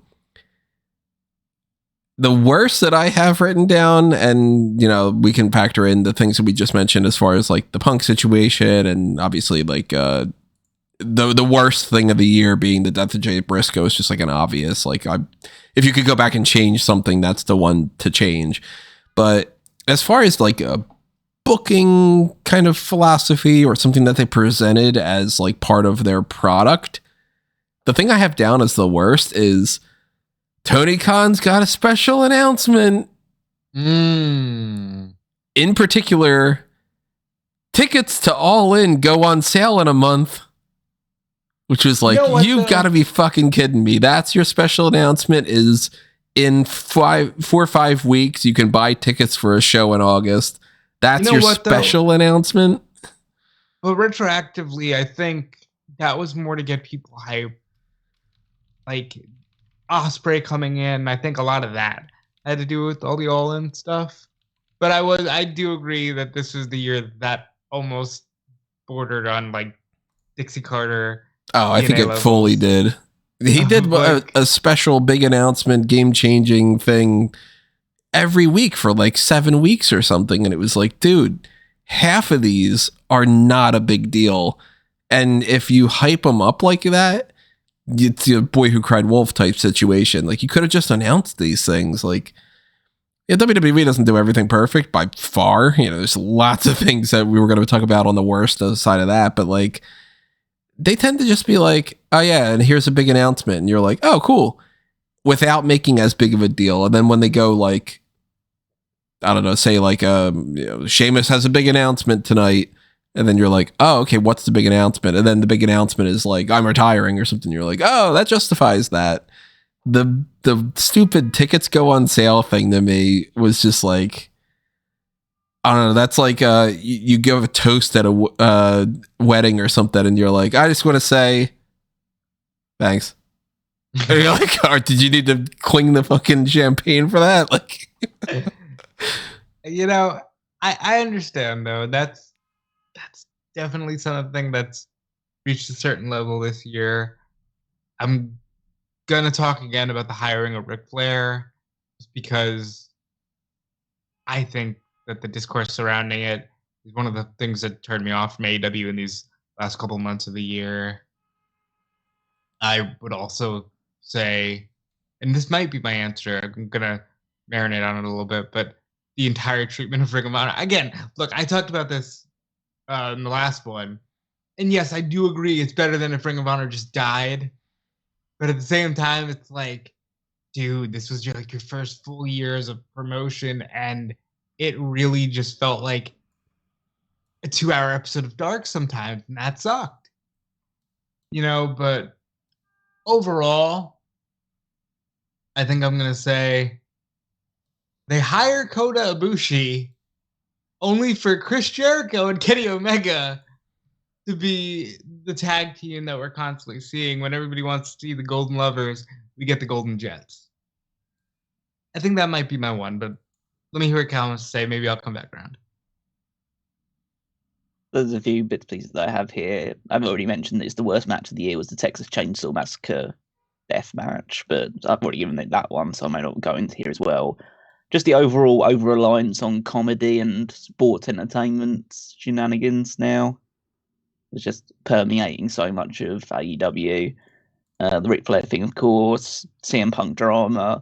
The worst that I have written down, and we can factor in the things that we just mentioned as far as like the Punk situation, and obviously like the worst thing of the year being the death of Jay Briscoe is just like an obvious, like, if you could go back and change something, that's the one to change. But as far as like a booking kind of philosophy or something that they presented as like part of their product, the thing I have down as the worst is Tony Khan's got a special announcement. In particular, tickets to All In go on sale in a month. Which was like, you've got to be fucking kidding me. That's your special announcement, is in 4 or 5 weeks, you can buy tickets for a show in August. That's your special announcement? Well, retroactively, I think that was more to get people hyped. Like, Ospreay coming in, I think a lot of that had to do with all the All-In stuff. But I do agree that this was the year that almost bordered on like Dixie Carter. Oh, I think it fully did. He did a special big announcement, game-changing thing every week for like 7 weeks or something. And it was like, dude, half of these are not a big deal. And if you hype them up like that, it's a boy who cried wolf type situation. Like, you could have just announced these things. Like, WWE doesn't do everything perfect by far. There's lots of things that we were going to talk about on the worst side of that. But like, they tend to just be like, oh yeah, and here's a big announcement. And you're like, oh, cool. Without making as big of a deal. And then when they go like, I don't know, say like, Sheamus has a big announcement tonight. And then you're like, oh, okay, what's the big announcement? And then the big announcement is like, I'm retiring or something. You're like, oh, that justifies that. The stupid tickets go on sale thing to me was just like, I don't know. That's like you give a toast at a wedding or something, and you're like, I just want to say thanks. And you're like, oh, did you need to cling the fucking champagne for that? Like, I understand though. That's definitely something that's reached a certain level this year. I'm gonna talk again about the hiring of Ric Flair, just because I think that the discourse surrounding it is one of the things that turned me off from AEW in these last couple months of the year. I would also say, and this might be my answer, I'm gonna marinate on it a little bit, but the entire treatment of Ring of Honor. Again, look, I talked about this in the last one, and yes, I do agree it's better than if Ring of Honor just died. But at the same time, it's like, dude, this was your first full years of promotion, and it really just felt like a 2-hour episode of Dark sometimes, and that sucked. But overall, I think I'm going to say they hire Kota Ibushi only for Chris Jericho and Kenny Omega to be the tag team that we're constantly seeing. When everybody wants to see the Golden Lovers, we get the Golden Jets. I think that might be my one, but let me hear what Callum has to say. Maybe I'll come back around. There's a few bits and pieces that I have here. I've already mentioned that it's the worst match of the year was the Texas Chainsaw Massacre death match, but I've already given it that one, so I may not go into here as well. Just the overall over-reliance on comedy and sports entertainment shenanigans now. It's just permeating so much of AEW. The Ric Flair thing, of course, CM Punk drama,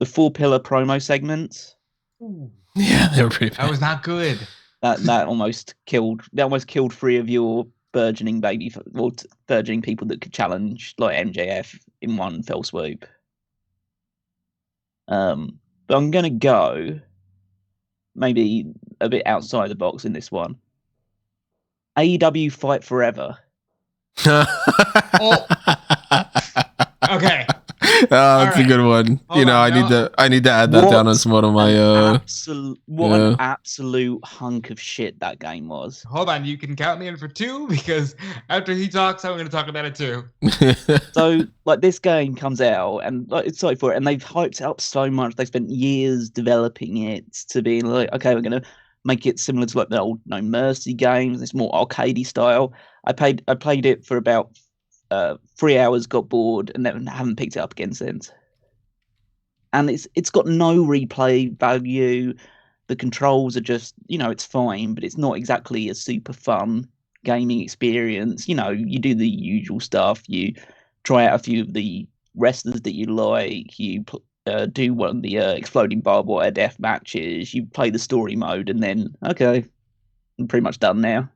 the 4-pillar promo segments. Ooh. Yeah, they were pretty bad. That was not good. That almost killed 3 of your burgeoning burgeoning people that could challenge like MJF in one fell swoop. But I'm gonna go maybe a bit outside the box in this one. AEW Fight Forever. Oh. Okay. That's a good one. Hold on, I need to add that down as one of my an absolute hunk of shit that game was. Hold on, you can count me in for 2 because after he talks, I'm going to talk about it too. So, like, this game comes out and like it's like for it, and they've hyped it up so much. They spent years developing it to be like, okay, we're going to make it similar to like the old No Mercy games. It's more arcadey style. I played it for about 3 hours, got bored, and then haven't picked it up again since. And it's got no replay value. The controls are just, it's fine, but it's not exactly a super fun gaming experience. You do the usual stuff. You try out a few of the wrestlers that you like. You do one of the exploding barbed wire death matches. You play the story mode, and then, okay, I'm pretty much done now.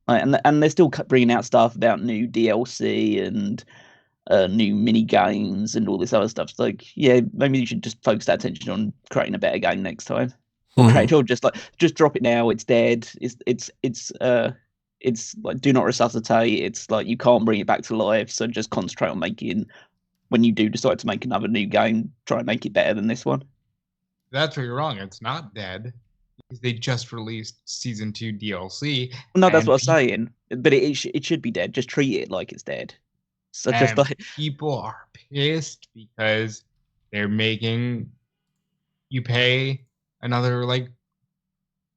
And they're still bringing out stuff about new DLC and new mini games and all this other stuff. It's like, yeah, maybe you should just focus that attention on creating a better game next time. Or just drop it now. It's dead. It's like do not resuscitate. It's like you can't bring it back to life. So just concentrate on making. When you do decide to make another new game, try and make it better than this one. That's where you're wrong. It's not dead. Because they just released season 2 DLC. No, that's what I'm saying. But it should be dead. Just treat it like it's dead. So just like people are pissed because they're making you pay another like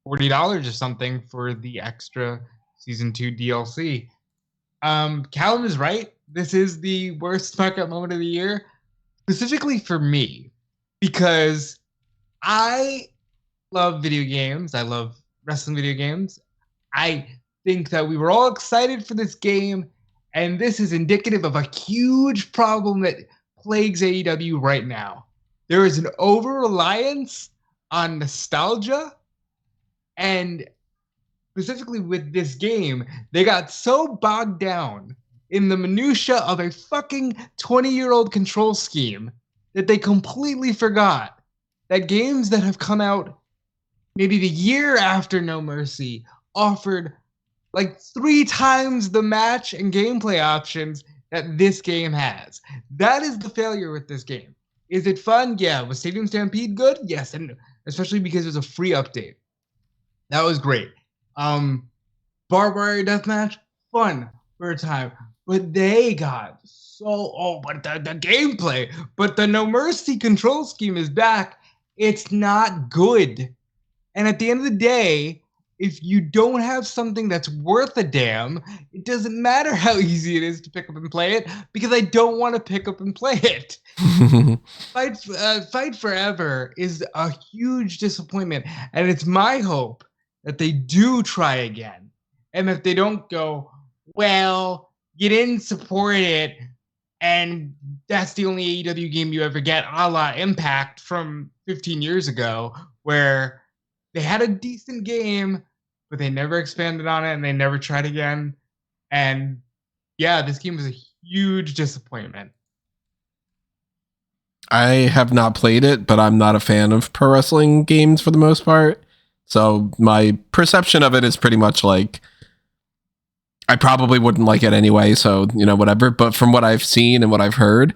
$40 or something for the extra season 2 DLC. Callum is right. This is the worst Smark Out Moment of the year, specifically for me, because I love video games. I love wrestling video games. I think that we were all excited for this game, and this is indicative of a huge problem that plagues AEW right now. There is an over-reliance on nostalgia, and specifically with this game, they got so bogged down in the minutia of a fucking 20-year-old control scheme that they completely forgot that games that have come out maybe the year after No Mercy offered like 3 times the match and gameplay options that this game has. That is the failure with this game. Is it fun? Yeah. Was Stadium Stampede good? Yes, and especially because it was a free update. That was great. Barbed Wire Deathmatch, fun for a time. But they got but the gameplay, but the No Mercy control scheme is back. It's not good. And at the end of the day, if you don't have something that's worth a damn, it doesn't matter how easy it is to pick up and play it, because I don't want to pick up and play it. Fight Forever is a huge disappointment, and it's my hope that they do try again. And if they don't go, well, you didn't support it, and that's the only AEW game you ever get, a la Impact from 15 years ago, where they had a decent game, but they never expanded on it and they never tried again. And yeah, this game was a huge disappointment. I have not played it, but I'm not a fan of pro wrestling games for the most part. So my perception of it is pretty much like, I probably wouldn't like it anyway. So, whatever. But from what I've seen and what I've heard,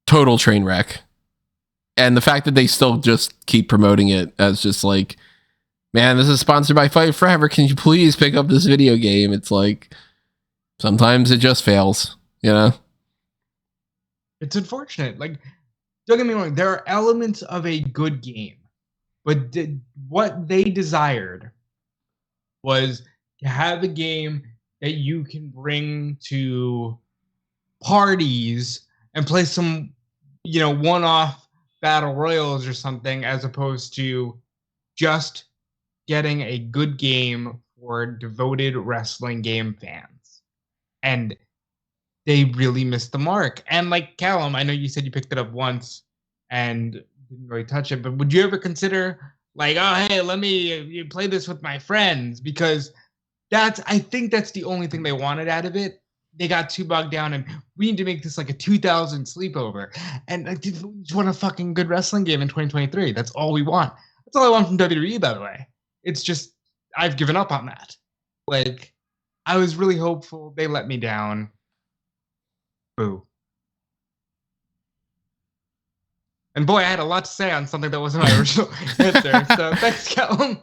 total train wreck. And the fact that they still just keep promoting it as just like, man, this is sponsored by Fight Forever. Can you please pick up this video game? It's like, sometimes it just fails, It's unfortunate. Like, don't get me wrong, there are elements of a good game, but what they desired was to have a game that you can bring to parties and play some, one-off battle royals or something, as opposed to just getting a good game for devoted wrestling game fans. And they really missed the mark. And like Callum, I know you said you picked it up once and didn't really touch it, but would you ever consider like, oh, hey, let me play this with my friends? Because I think that's the only thing they wanted out of it. They got too bogged down and we need to make this like a 2000 sleepover. And I just want a fucking good wrestling game in 2023. That's all we want. That's all I want from WWE, by the way. It's just, I've given up on that. Like, I was really hopeful. They let me down. Boo. And boy, I had a lot to say on something that wasn't my original answer. So thanks, Callum.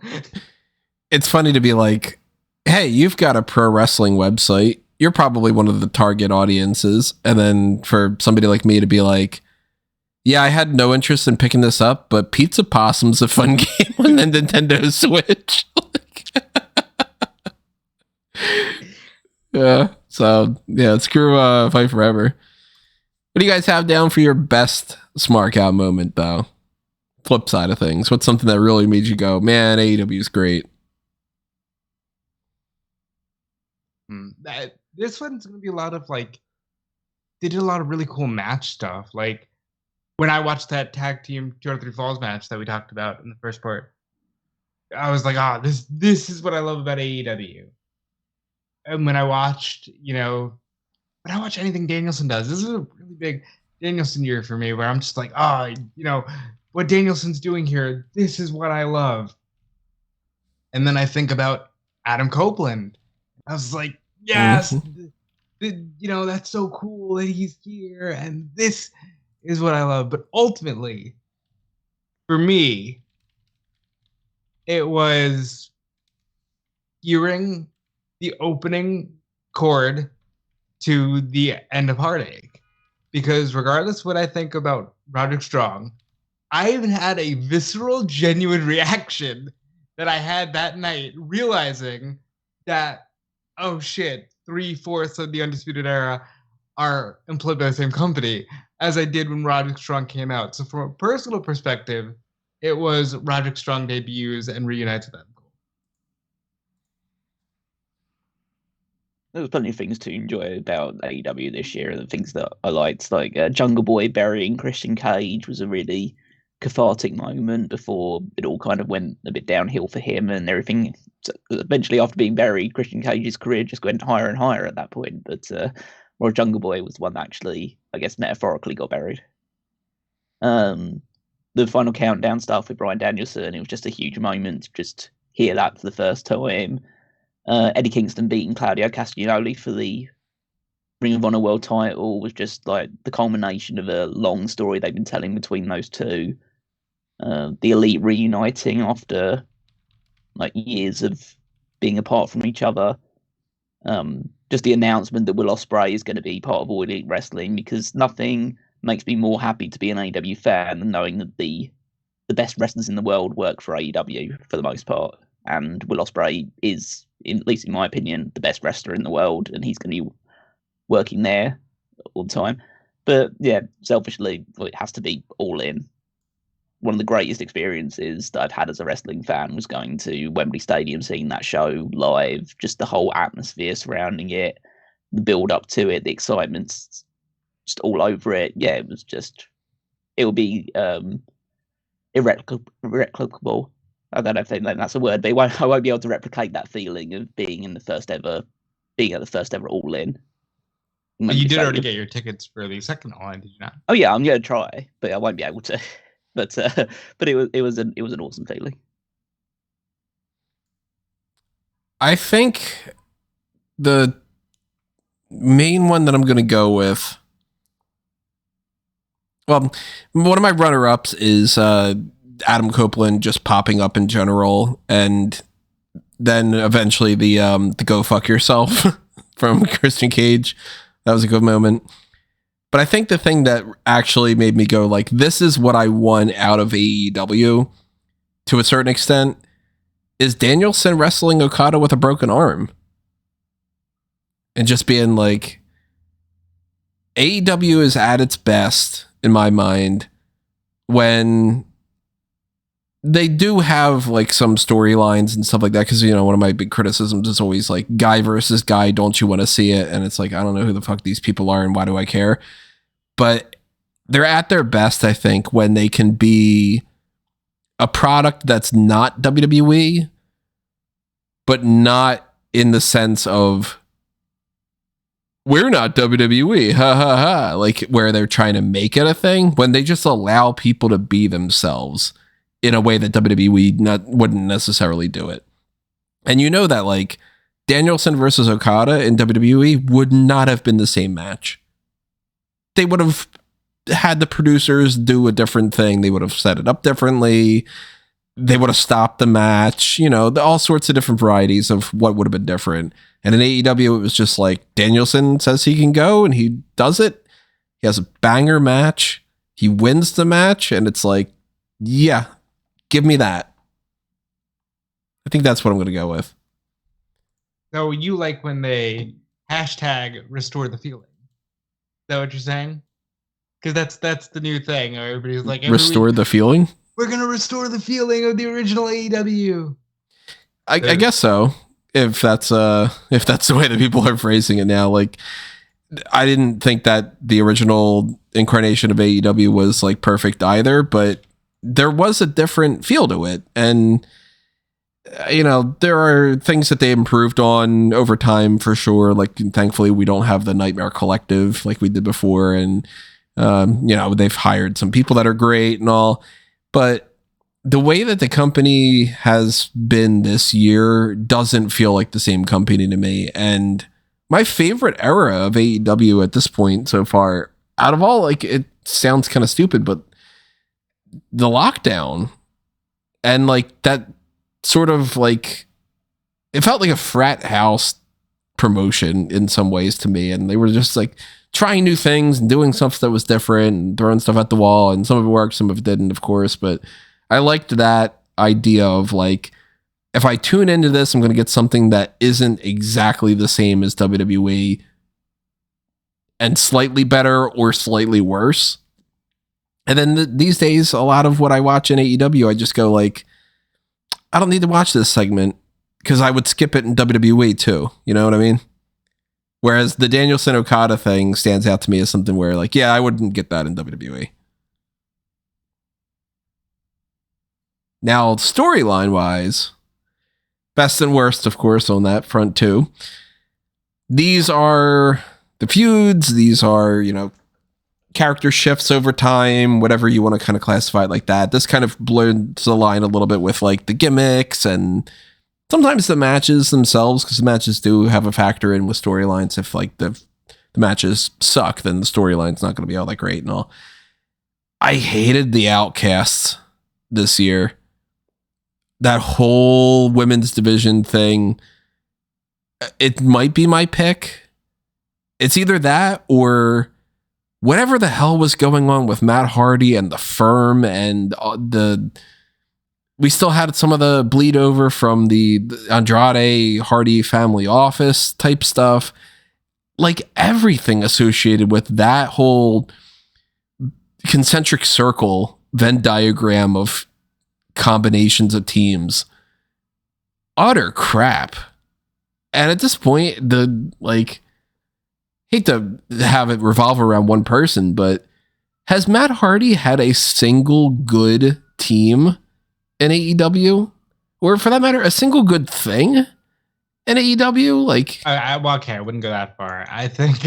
It's funny to be like, hey, you've got a pro wrestling website. You're probably one of the target audiences. And then for somebody like me to be like, yeah, I had no interest in picking this up, but Pizza Possum's a fun game on the Nintendo Switch. Yeah. So yeah, screw Fight Forever. What do you guys have down for your best Smark Out moment, though? Flip side of things. What's something that really made you go, man, AEW is great? This one's going to be a lot of like, they did a lot of really cool match stuff. Like when I watched that tag team 203 Falls match that we talked about in the first part, I was like, this is what I love about AEW. And when I watched, anything Danielson does, this is a really big Danielson year for me, where I'm just like, what Danielson's doing here, this is what I love. And then I think about Adam Copeland. I was like, yes, that's so cool that he's here, and this is what I love. But ultimately, for me, it was hearing the opening chord to the end of Heartache. Because regardless of what I think about Roderick Strong, I even had a visceral, genuine reaction that I had that night, realizing that, oh shit, 3/4 of the Undisputed Era are employed by the same company, as I did when Roderick Strong came out. So from a personal perspective, it was Roderick Strong debuts and reunites with Adam Cole. There was plenty of things to enjoy about AEW this year, and the things that I liked, like Jungle Boy burying Christian Cage was a really cathartic moment before it all kind of went a bit downhill for him and everything. So eventually, after being buried, Christian Cage's career just went higher and higher at that point. But Royal Jungle Boy was the one that actually, I guess, metaphorically got buried. The final countdown stuff with Bryan Danielson, it was just a huge moment to just hear that for the first time. Eddie Kingston beating Claudio Castagnoli for the Ring of Honor World title was just like the culmination of a long story they've been telling between those two. The Elite reuniting after like years of being apart from each other. Just the announcement that Will Ospreay is going to be part of All Elite Wrestling, because nothing makes me more happy to be an AEW fan than knowing that the best wrestlers in the world work for AEW for the most part. And Will Ospreay is, at least in my opinion, the best wrestler in the world, and he's going to be working there all the time. But yeah, selfishly, it has to be All In. One of the greatest experiences that I've had as a wrestling fan was going to Wembley Stadium, seeing that show live, just the whole atmosphere surrounding it, the build up to it, the excitement's just all over it. Yeah, it will be irreplicable. I don't know if that's a word, but I won't be able to replicate that feeling of being at the first ever All In. But you did already get your tickets for the second All In, did you not? Oh yeah, I'm going to try, but I won't be able to. But it was an awesome feeling. I think the main one that I'm going to go with, well, one of my runner-ups is Adam Copeland just popping up in general, and then eventually the "Go Fuck Yourself" from Christian Cage. That was a good moment. But I think the thing that actually made me go like, this is what I want out of AEW to a certain extent is Danielson wrestling Okada with a broken arm. And just being like, AEW is at its best, in my mind, when they do have like some storylines and stuff like that. Cause one of my big criticisms is always like guy versus guy. Don't you want to see it? And it's like, I don't know who the fuck these people are and why do I care? But they're at their best, I think, when they can be a product that's not WWE, but not in the sense of we're not WWE, ha ha ha, like where they're trying to make it a thing, when they just allow people to be themselves in a way that WWE wouldn't necessarily do it. And that like Danielson versus Okada in WWE would not have been the same match. They would have had the producers do a different thing. They would have set it up differently. They would have stopped the match, all sorts of different varieties of what would have been different. And in AEW, it was just like Danielson says he can go and he does it. He has a banger match. He wins the match. And it's like, yeah, give me that. I think that's what I'm going to go with. So you like when they hashtag restore the feeling? Is that what you're saying? Because that's the new thing. Everybody's like, restore the feeling? We're going to restore the feeling of the original AEW. I guess so. If that's the way that people are phrasing it now. Like, I didn't think that the original incarnation of AEW was like perfect either, but there was a different feel to it. And, there are things that they improved on over time for sure. Like, thankfully, we don't have the Nightmare Collective like we did before. And, they've hired some people that are great and all. But the way that the company has been this year doesn't feel like the same company to me. And my favorite era of AEW at this point so far, out of all, like, it sounds kind of stupid, but the lockdown and like that sort of like, it felt like a frat house promotion in some ways to me. And they were just like trying new things and doing stuff that was different and throwing stuff at the wall. And some of it worked, some of it didn't, of course. But I liked that idea of like, if I tune into this, I'm going to get something that isn't exactly the same as WWE and slightly better or slightly worse. And then these days, a lot of what I watch in AEW, I just go like, I don't need to watch this segment because I would skip it in WWE too. You know what I mean? Whereas the Danielson Okada thing stands out to me as something where like, yeah, I wouldn't get that in WWE. Now, storyline wise, best and worst, of course, on that front too. These are the feuds. These are, character shifts over time, whatever you want to kind of classify it like that. This kind of blurs the line a little bit with like the gimmicks and sometimes the matches themselves, because the matches do have a factor in with storylines. If like the matches suck, then the storyline's not going to be all that great and all. I hated the Outcasts this year. That whole women's division thing, it might be my pick. It's either that or whatever the hell was going on with Matt Hardy and the Firm and we still had some of the bleed over from the Andrade Hardy family office type stuff. Like everything associated with that whole concentric circle Venn diagram of combinations of teams. Utter crap. And at this point, hate to have it revolve around one person, but has Matt Hardy had a single good team in AEW? Or for that matter, a single good thing in AEW? Like, I wouldn't go that far. I think,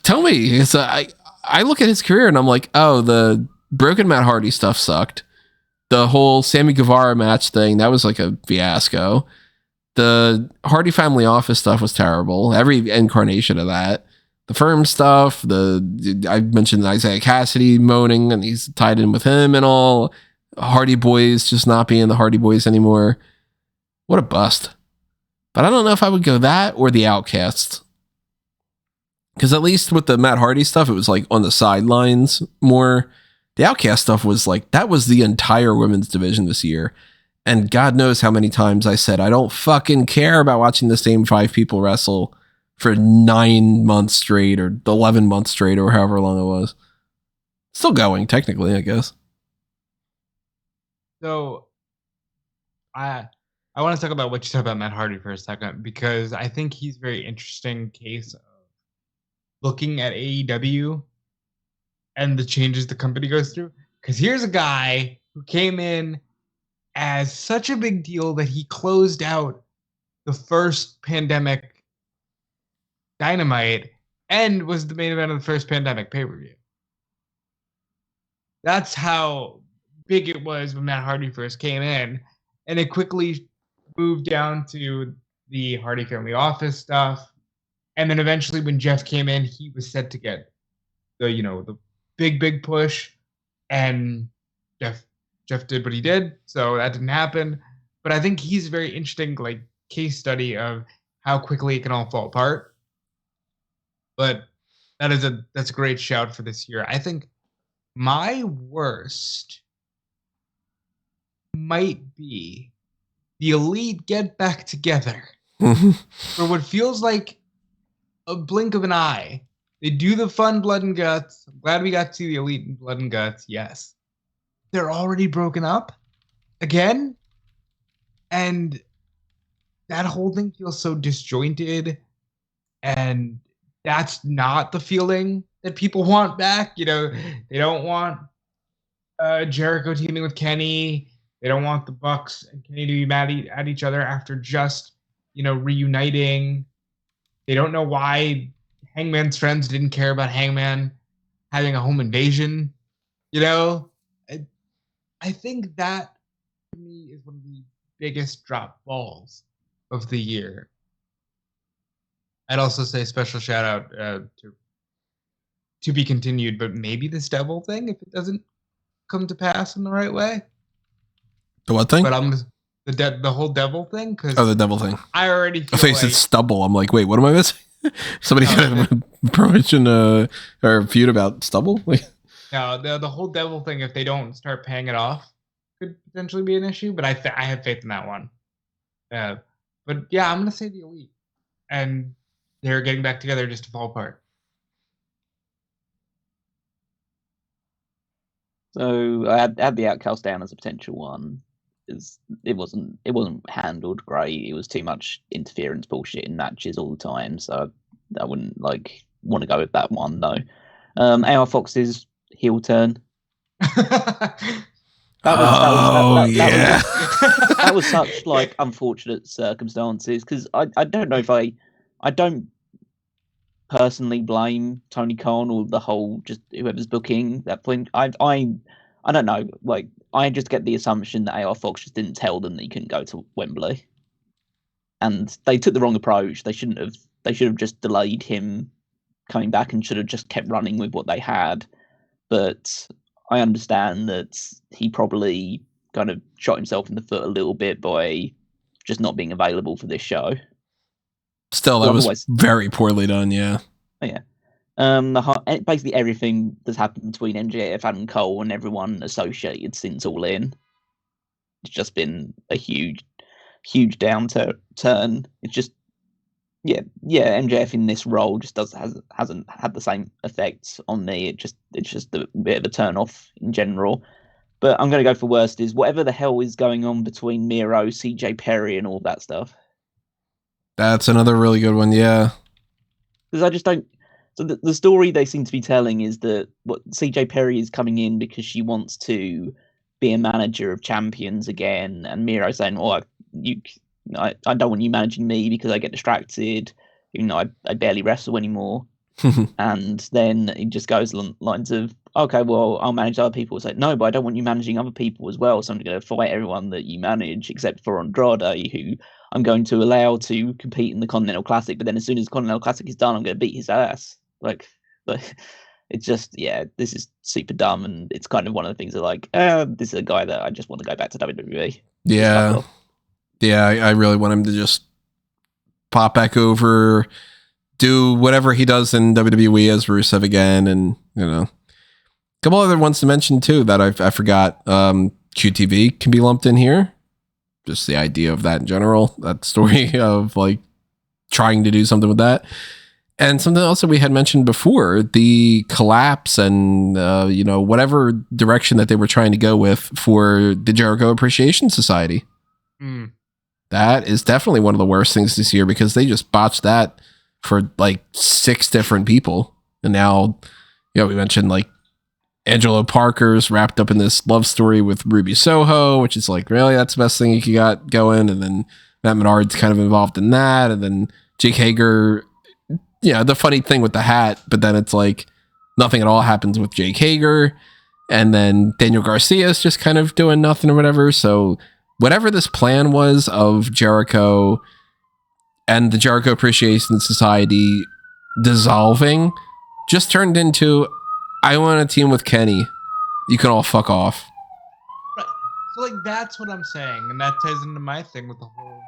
tell me, I look at his career and I'm like, oh, the broken Matt Hardy stuff sucked. The whole Sammy Guevara match thing, that was like a fiasco. The Hardy family office stuff was terrible. Every incarnation of that. The Firm stuff, I mentioned Isaiah Cassidy moaning and he's tied in with him and all. Hardy Boys just not being the Hardy Boys anymore. What a bust. But I don't know if I would go that or the Outcasts. Because at least with the Matt Hardy stuff, it was like on the sidelines more. The Outcast stuff was like, that was the entire women's division this year. And God knows how many times I said, I don't fucking care about watching the same 5 people wrestle for 9 months straight or 11 months straight or however long it was. Still going, technically, I guess. So, I want to talk about what you said about Matt Hardy for a second, because I think he's a very interesting case of looking at AEW and the changes the company goes through. Because here's a guy who came in as such a big deal that he closed out the first pandemic Dynamite and was the main event of the first pandemic pay-per-view. That's how big it was when Matt Hardy first came in. And it quickly moved down to the Hardy Family Office stuff. And then eventually when Jeff came in, he was set to get the big push. And Jeff did what he did, so that didn't happen. But I think he's a very interesting like case study of how quickly it can all fall apart. But that's a great shout for this year. I think my worst might be the Elite get back together for what feels like a blink of an eye. They do the fun Blood and Guts. I'm glad we got to see the Elite in Blood and Guts. Yes. They're already broken up again. And that whole thing feels so disjointed. And that's not the feeling that people want back. They don't want Jericho teaming with Kenny. They don't want the Bucks and Kenny to be mad at each other after just, reuniting. They don't know why Hangman's friends didn't care about Hangman having a home invasion. I think that, to me, is one of the biggest drop balls of the year. I'd also say special shout out to be continued, but maybe this devil thing if it doesn't come to pass in the right way. The what thing? But the whole devil thing. The devil thing. I already feel I thought you said stubble. I'm like, wait, what am I missing? Somebody got a promotion or feud about stubble? No, the whole devil thing, if they don't start paying it off, could potentially be an issue, but I have faith in that one. But yeah, I'm going to say the Elite. And they're getting back together just to fall apart. So I had the Outcast down as a potential one. It wasn't handled great. It was too much interference bullshit in matches all the time. So I wouldn't want to go with that one though. AR Fox's heel turn. That was such unfortunate circumstances because I don't know if I don't personally blame Tony Khan or the whole just whoever's booking that point. I don't know. I just get the assumption that AR Fox just didn't tell them that he couldn't go to Wembley, and they took the wrong approach. They shouldn't have. They should have just delayed him coming back and should have just kept running with what they had. But I understand that he probably kind of shot himself in the foot a little bit by just not being available for this show. Still, that was very poorly done, yeah. Yeah. Basically everything that's happened between MJF, Adam Cole, and everyone associated since All In, it's just been a huge downturn. It's just, yeah, MJF in this role just hasn't had the same effects on me. It's just a bit of a turn off in general. But I'm going to go for worst is whatever the hell is going on between Miro, CJ Perry, and all that stuff. That's another really good one, yeah. Because I just don't. So the story they seem to be telling is that what CJ Perry is coming in because she wants to be a manager of champions again, and Miro saying, "Oh, I don't want you managing me because I get distracted. I barely wrestle anymore." And then it just goes lines of, "Okay, well, I'll manage other people." It's like, "No, but I don't want you managing other people as well. So I'm going to fight everyone that you manage except for Andrade, who I'm going to allow to compete in the Continental Classic. But then as soon as the Continental Classic is done, I'm going to beat his ass." Like it's just, yeah, this is super dumb. And it's kind of one of the things that this is a guy that I just want to go back to WWE. Yeah. Yeah, I really want him to just pop back over, do whatever he does in WWE as Rusev again, and a couple other ones to mention too that I forgot. QTV can be lumped in here. Just the idea of that in general, that story of like trying to do something with that. And something else that we had mentioned before, the collapse and, whatever direction that they were trying to go with for the Jericho Appreciation Society. Mm. That is definitely one of the worst things this year because they just botched that for like 6 different people. And now, we mentioned like Angelo Parker's wrapped up in this love story with Ruby Soho, which is like, really, that's the best thing you got going. And then Matt Menard's kind of involved in that. And then Jake Hager, the funny thing with the hat, but then it's like nothing at all happens with Jake Hager. And then Daniel Garcia's just kind of doing nothing or whatever. So whatever this plan was of Jericho and the Jericho Appreciation Society dissolving just turned into, I want a team with Kenny. You can all fuck off. Right. So like that's what I'm saying, and that ties into my thing with the whole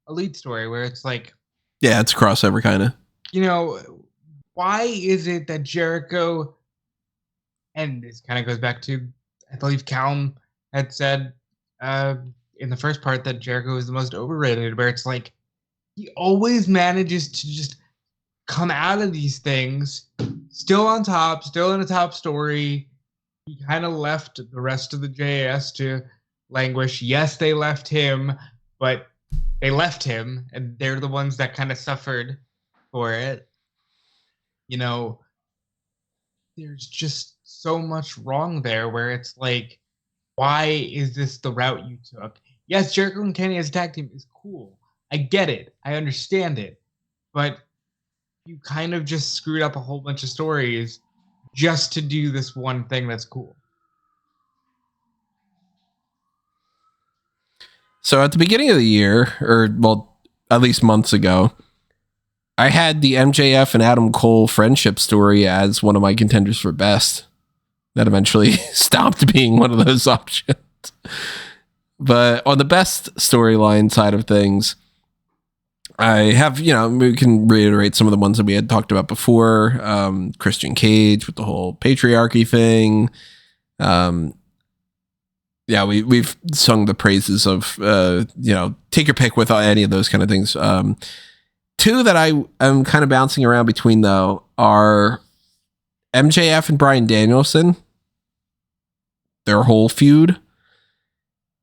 elite story, where it's like, yeah, it's crossover kind of. Why is it that Jericho, and this kind of goes back to, I believe Callum had said in the first part that Jericho is the most overrated, where it's like he always manages to just come out of these things still on top, still in a top story. He kind of left the rest of the JAS to languish. Yes, they left him, but they left him, and they're the ones that kind of suffered for it. There's just so much wrong there where it's like, why is this the route you took? Yes, Jericho and Kenny as a tag team is cool. I get it. I understand it. But you kind of just screwed up a whole bunch of stories just to do this one thing that's cool. So at the beginning of the year, or well, at least months ago, I had the MJF and Adam Cole friendship story as one of my contenders for best. That eventually stopped being one of those options. But on the best storyline side of things, I have, we can reiterate some of the ones that we had talked about before. Christian Cage with the whole patriarchy thing. We've sung the praises of, take your pick with any of those kind of things. 2 that I am kind of bouncing around between, though, are MJF and Bryan Danielson, their whole feud,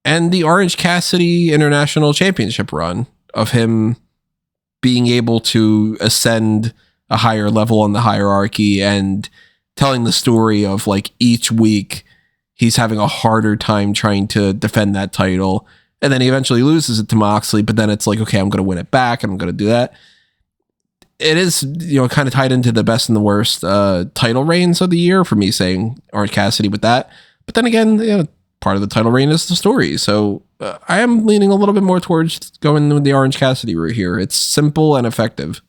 and the Orange Cassidy International Championship run of him being able to ascend a higher level on the hierarchy and telling the story of like each week he's having a harder time trying to defend that title. And then he eventually loses it to Moxley, but then it's like, okay, I'm going to win it back and I'm going to do that. It is, kind of tied into the best and the worst title reigns of the year for me saying Orange Cassidy with that. But then again, part of the title reign is the story. So I am leaning a little bit more towards going with the Orange Cassidy route here. It's simple and effective.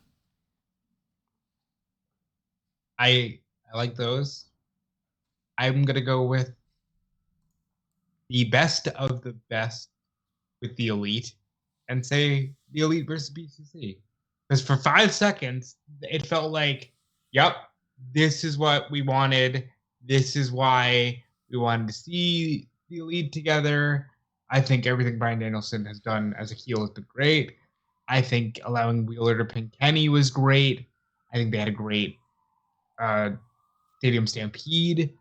I like those. I'm going to go with the best of the best with the Elite and say the Elite versus BCC. Because for 5 seconds, it felt like, yep, this is what we wanted. This is why we wanted to see the Elite together. I think everything Bryan Danielson has done as a heel has been great. I think allowing Wheeler to pin Kenny was great. I think they had a great Stadium Stampede.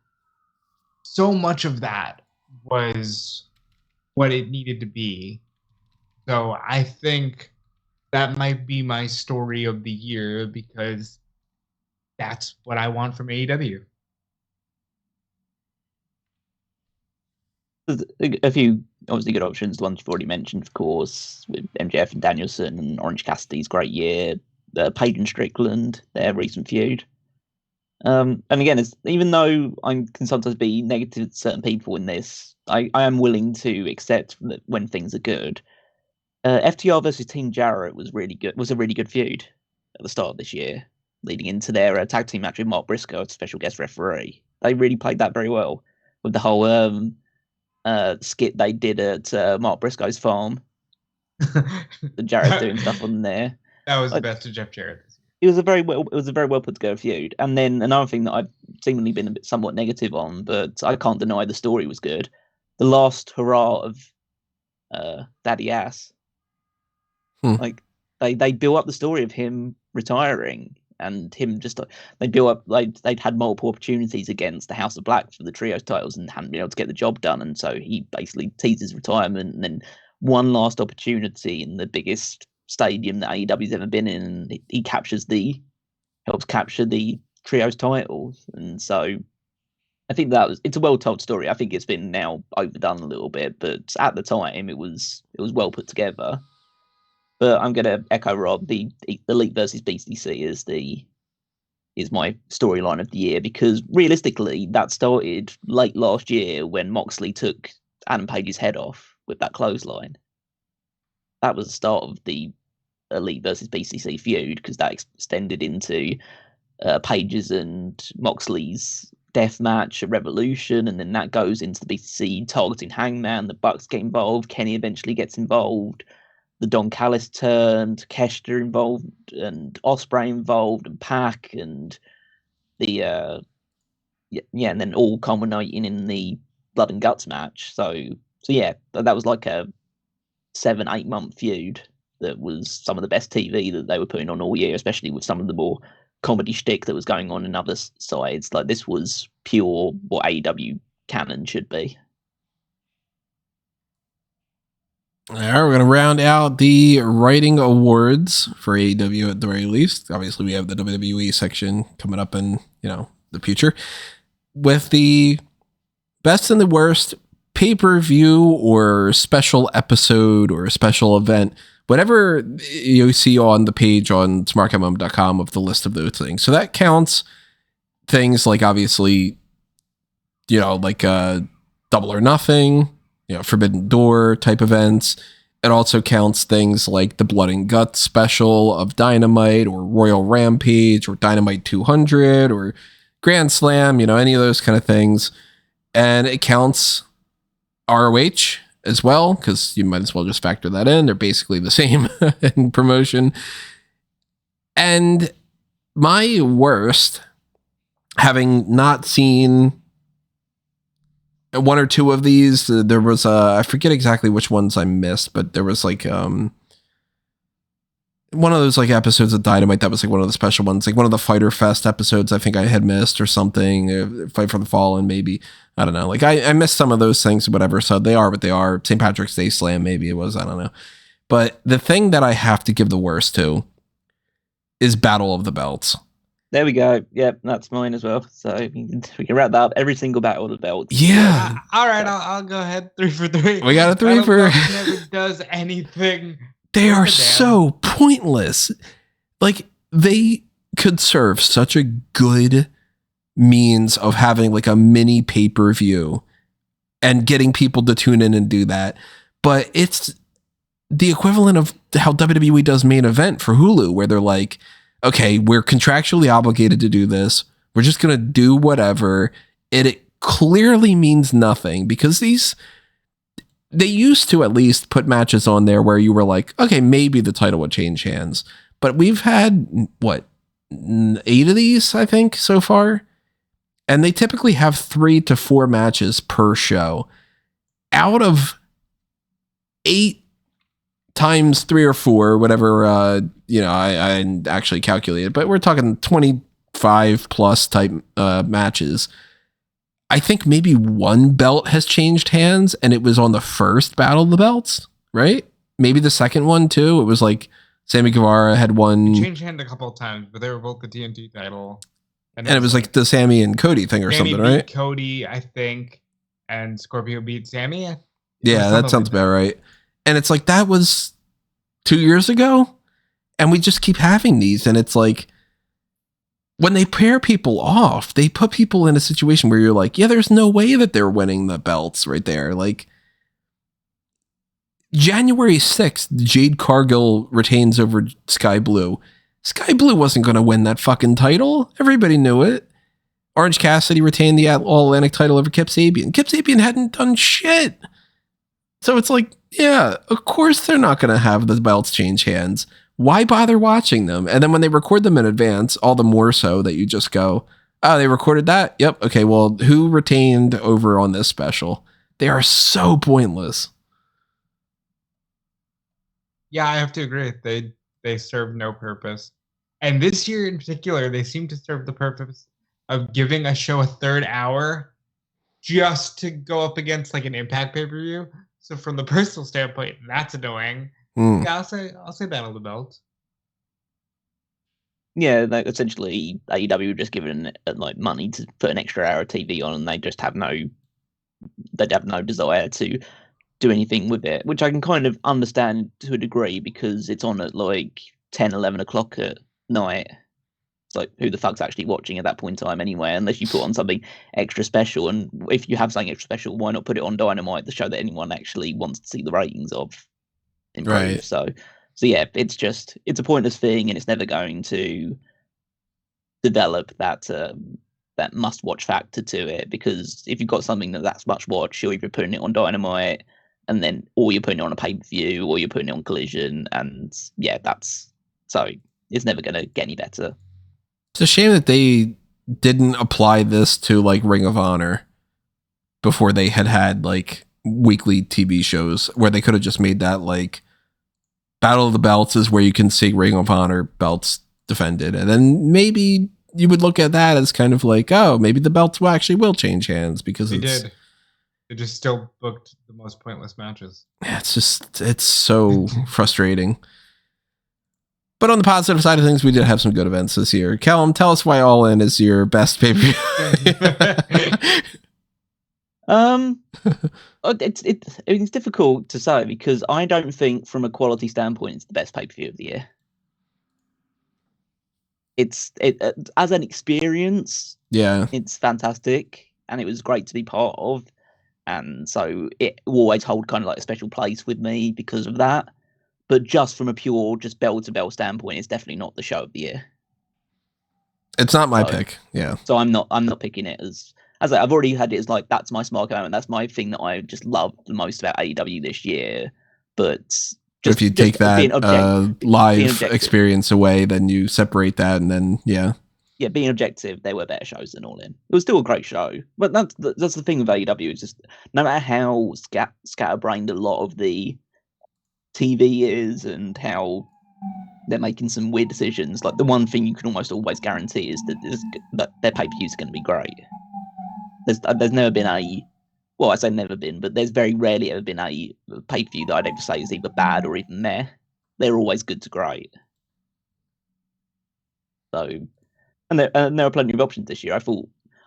So much of that was what it needed to be. So I think that might be my story of the year because that's what I want from AEW. There's a few obviously good options. The ones you've already mentioned, of course, with MJF and Danielson and Orange Cassidy's great year. Page and Strickland, their recent feud. And again, even though I can sometimes be negative to certain people in this, I am willing to accept that when things are good. FTR versus Team Jarrett was really good. Was a really good feud at the start of this year, leading into their tag team match with Mark Briscoe as special guest referee. They really played that very well with the whole skit they did at Mark Briscoe's farm. Jarrett doing stuff on there. That was the best of Jeff Jarrett. It was a very well put together feud. And then another thing that I've seemingly been a bit somewhat negative on, but I can't deny the story was good. The last hurrah of Daddy Ass. Like they built up the story of him retiring and him just they built up they'd had multiple opportunities against the House of Black for the trios titles and hadn't been able to get the job done, and so he basically teases retirement and then one last opportunity in the biggest stadium that AEW's ever been in, and he helps capture the trios titles. And so I think it's a well told story. I think it's been now overdone a little bit, but at the time it was well put together. But I'm going to echo Rob. The Elite versus BCC is my storyline of the year, because realistically that started late last year when Moxley took Adam Page's head off with that clothesline. That was the start of the Elite versus BCC feud, because that extended into Page's and Moxley's death match at Revolution, and then that goes into the BCC targeting Hangman. The Bucks get involved. Kenny eventually gets involved. The Don Callis turned, Kester involved, and Ospreay involved, and Pac, and the and then all culminating in the Blood and Guts match. So yeah, that was like a 7-8 month feud that was some of the best TV that they were putting on all year, especially with some of the more comedy shtick that was going on in other sides. Like, this was pure what AEW canon should be. All right, we're going to round out the writing awards for AEW at the very least. Obviously, we have the WWE section coming up in, the future, with the best and the worst pay-per-view or special episode or special event, whatever you see on the page on smarkoutmoment.com of the list of those things. So that counts things like, obviously, like Double or Nothing, Forbidden Door type events. It also counts things like the Blood and Guts special of Dynamite, or Royal Rampage, or Dynamite 200, or Grand Slam, any of those kind of things. And it counts ROH as well, because you might as well just factor that in. They're basically the same in promotion. And my worst, having not seen one or two of these, there was I forget exactly which ones I missed, but there was like one of those like episodes of Dynamite that was like one of the special ones, like one of the Fighter Fest episodes I think I had missed or something. Fight for the Fallen, maybe. I don't know. Like I missed some of those things or whatever. So they are what they are. St. Patrick's Day Slam, maybe it was. I don't know. But the thing that I have to give the worst to is Battle of the Belts. There we go. Yep, that's mine as well. So we can wrap that up. Every single Battle of the Belts. Yeah. All right, I'll go ahead. 3 for 3. We got a 3 for. Never does anything. They are so pointless. Like, they could serve such a good means of having like a mini pay-per-view and getting people to tune in and do that. But it's the equivalent of how WWE does main event for Hulu, where they're like, okay, we're contractually obligated to do this. We're just going to do whatever. It clearly means nothing, because they used to at least put matches on there where you were like, okay, maybe the title would change hands. But we've had, 8 of these, I think, so far. And they typically have 3 to 4 matches per show. Out of 8 times 3 or 4, whatever, I actually calculated, but we're talking 25 plus type matches. I think maybe 1 belt has changed hands, and it was on the first Battle of the Belts, right? Maybe the second one too. It was like Sammy Guevara had one. Changed hand a couple of times, but they were both the TNT title. And it was like the Sammy and Cody thing or Sammy something, beat right? Cody, I think, and Scorpio beat Sammy. Yeah, that sounds about right. And it's like, that was 2 years ago, and we just keep having these. And it's like, when they pair people off, they put people in a situation where you're like, yeah, there's no way that they're winning the belts right there. Like, January 6th, Jade Cargill retains over Sky Blue. Sky Blue wasn't going to win that fucking title. Everybody knew it. Orange Cassidy retained the All-Atlantic title over Kip Sabian. Kip Sabian hadn't done shit. So it's like, yeah, of course they're not going to have the belts change hands. why bother watching them? And then when they record them in advance, all the more so that you just go, oh, they recorded that? Yep. Okay, well, who retained over on this special? They are so pointless. Yeah, I have to agree. They serve no purpose. And this year in particular, they seem to serve the purpose of giving a show a third hour just to go up against like an Impact pay-per-view. So from the personal standpoint, that's annoying. Yeah, I'll say Battle of the Belts. Yeah, like essentially AEW just given like money to put an extra hour of TV on, and they just have no desire to do anything with it, which I can kind of understand to a degree because it's on at like 10, 11 o'clock at night. It's like, who the fuck's actually watching at that point in time anyway, unless you put on something extra special. And if you have something extra special, why not put it on Dynamite, the show that anyone actually wants to see the ratings of improve? Right. So yeah, it's a pointless thing, and it's never going to develop that must-watch factor to it, because if you've got something that's much-watch, you're either putting it on Dynamite, or you're putting it on a pay-per-view, or you're putting it on Collision, and yeah, so it's never going to get any better. It's a shame that they didn't apply this to like Ring of Honor before they had like weekly TV shows, where they could have just made that like Battle of the Belts is where you can see Ring of Honor belts defended. And then maybe you would look at that as kind of like, oh, maybe the belts will change hands, because they did. They just still booked the most pointless matches. It's so frustrating. But on the positive side of things, we did have some good events this year. Callum, tell us why All In is your best pay-per-view. It's difficult to say, because I don't think from a quality standpoint it's the best pay-per-view of the year. It as an experience, yeah, it's fantastic, and it was great to be part of, and so it will always hold kind of like a special place with me because of that. But just from a pure bell to bell standpoint, it's definitely not the show of the year. It's not my pick. Yeah. So I'm not picking it as I've already had it as like, that's my Smark Out Moment. That's my thing that I just loved the most about AEW this year. But if you take that live experience away, then you separate that, and then yeah, being objective, there were better shows than All In. It was still a great show, but that's the thing with AEW. It's just, no matter how scatterbrained a lot of the TV is, and how they're making some weird decisions, like the one thing you can almost always guarantee is that their pay-per-view is going to be great. There's never been I say never been, but there's very rarely ever been a pay-per-view that I'd ever say is either bad or even meh. They're always good to great. So, and there are plenty of options this year.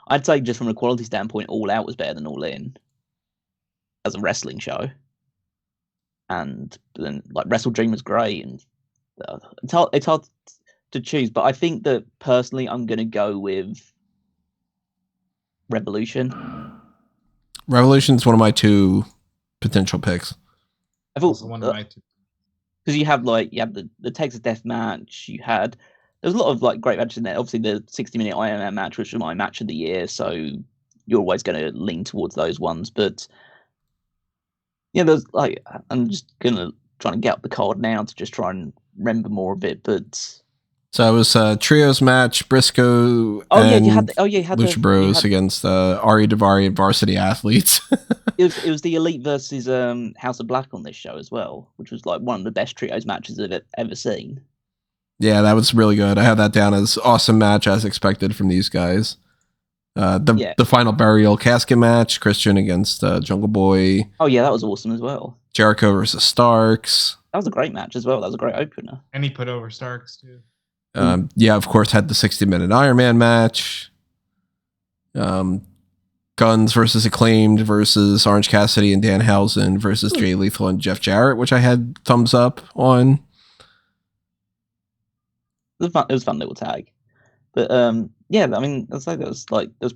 I'd say just from a quality standpoint, All Out was better than All In as a wrestling show. And then like Wrestle Dream was great, and it's hard to choose, but I think that personally I'm going to go with Revolution. Revolution's one of my two potential picks. I thought one of my two, because you have the Texas Death Match. There's a lot of like great matches in there. Obviously, the 60-minute Iron Man match, which was my match of the year, so you're always going to lean towards those ones. But yeah, there's like, I'm just gonna try and get up the card now to just try and remember more of it. But so it was a trios match: Briscoe you had Lucha Bros against Ari Daivari and Varsity Athletes. it was the Elite versus House of Black on this show as well, which was like one of the best trios matches I've ever seen. Yeah, that was really good. I have that down as awesome match as expected from these guys. The final burial casket match, Christian against Jungle Boy. Oh yeah, that was awesome as well. Jericho versus Starks. That was a great match as well. That was a great opener. And he put over Starks too. Of course, had the 60-minute Iron Man match. Guns versus Acclaimed versus Orange Cassidy and Danhausen versus Jay Lethal and Jeff Jarrett, which I had thumbs up on. It was a fun little tag. But yeah, I mean, I'd say there was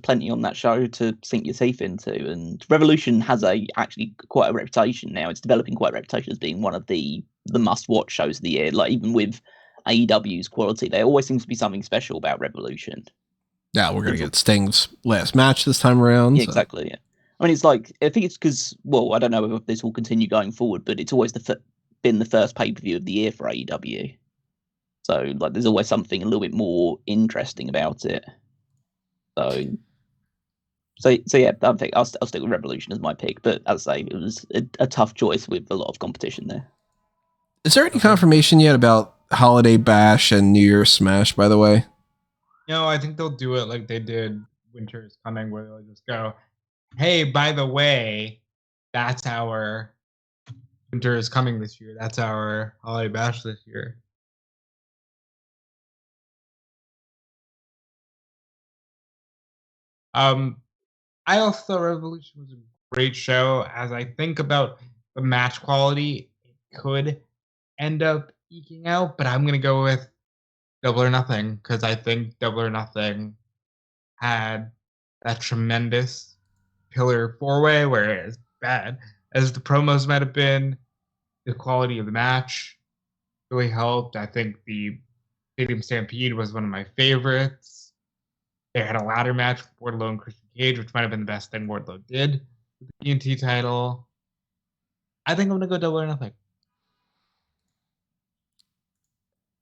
plenty on that show to sink your teeth into, and Revolution has actually quite a reputation now. It's developing quite a reputation as being one of the must-watch shows of the year. Like, even with AEW's quality, there always seems to be something special about Revolution. Yeah, we're gonna get Sting's last match this time around. Yeah, exactly. Yeah, I mean, it's like, I think it's because, well, I don't know if this will continue going forward, but it's always been the first pay-per-view of the year for AEW. So like, there's always something a little bit more interesting about it. So yeah, I think I'll stick with Revolution as my pick. But as I say, it was a tough choice with a lot of competition there. Is there any confirmation yet about Holiday Bash and New Year's Smash, by the way? No, I think they'll do it like they did Winter is Coming, where they'll just go, hey, by the way, that's our Winter is Coming this year. That's our Holiday Bash this year. I also thought Revolution was a great show. As I think about the match quality, it could end up eking out, but I'm going to go with Double or Nothing, because I think Double or Nothing had that tremendous pillar four-way, where as bad as the promos might have been, the quality of the match really helped. I think the Stadium Stampede was one of my favorites. They had a ladder match with Wardlow and Christian Cage, which might have been the best thing Wardlow did with the TNT title. I think I'm going to go Double or Nothing.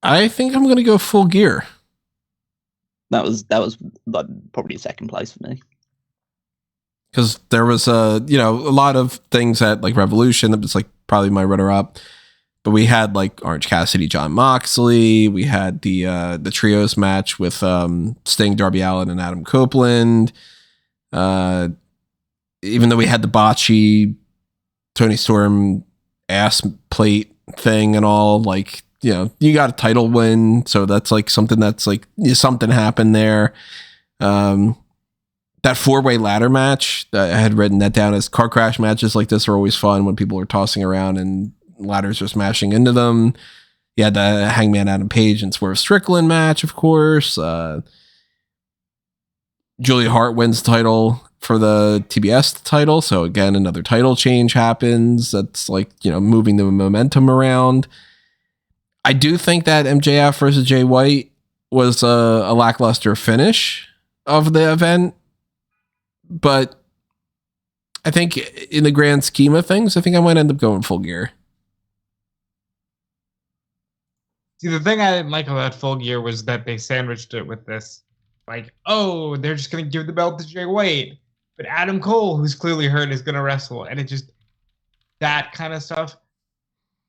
I think I'm going to go Full Gear. That was like probably second place for me. Because there was a lot of things at like Revolution that was like probably my runner up. But we had like Orange Cassidy, John Moxley. We had the trios match with Sting, Darby Allin, and Adam Copeland. Even though we had the botchy Tony Storm ass plate thing and all, like, you got a title win, so that's like something that's like something happened there. That four-way ladder match, I had written that down as car crash matches like this are always fun when people are tossing around and ladders are smashing into them. You had the Hangman Adam Page and Swerve Strickland match, of course. Julia Hart wins the title for the TBS title. So again, another title change happens. That's like, moving the momentum around. I do think that MJF versus Jay White was a lackluster finish of the event. But I think in the grand scheme of things, I think I might end up going Full Gear. See, the thing I didn't like about Full Gear was that they sandwiched it with this, like, oh, they're just going to give the belt to Jay White, but Adam Cole, who's clearly hurt, is going to wrestle. And it just, that kind of stuff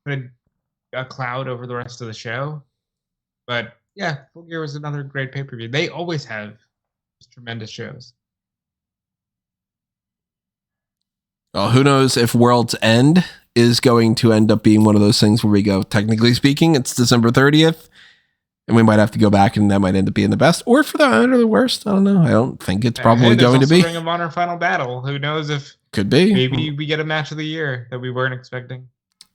put a cloud over the rest of the show. But yeah, Full Gear was another great pay-per-view. They always have tremendous shows. Well, who knows if World's End is going to end up being one of those things where we go, technically speaking, it's December 30th, and we might have to go back, and that might end up being the best, or for the better or the worst. I don't know. I don't think it's probably going to be. Ring of Honor Final Battle. Who knows if could be. Maybe we get a match of the year that we weren't expecting.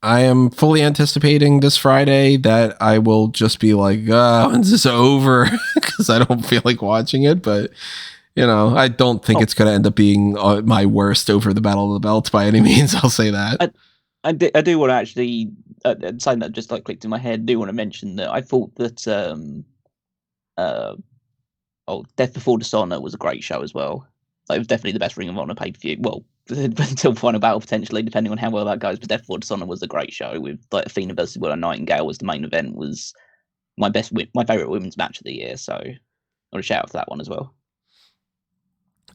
I am fully anticipating this Friday that I will just be like, when's this over? Because I don't feel like watching it, but I don't think it's going to end up being my worst over the Battle of the Belts by any means. I'll say that. I do want to actually, something that just like clicked in my head, do want to mention that I thought that Death Before Dishonor was a great show as well. Like, it was definitely the best Ring of Honor pay-per-view. Well, until Final Battle potentially, depending on how well that goes. But Death Before Dishonor was a great show with like Athena versus Willow Nightingale was the main event. Was my favorite women's match of the year. So I want to shout out to that one as well.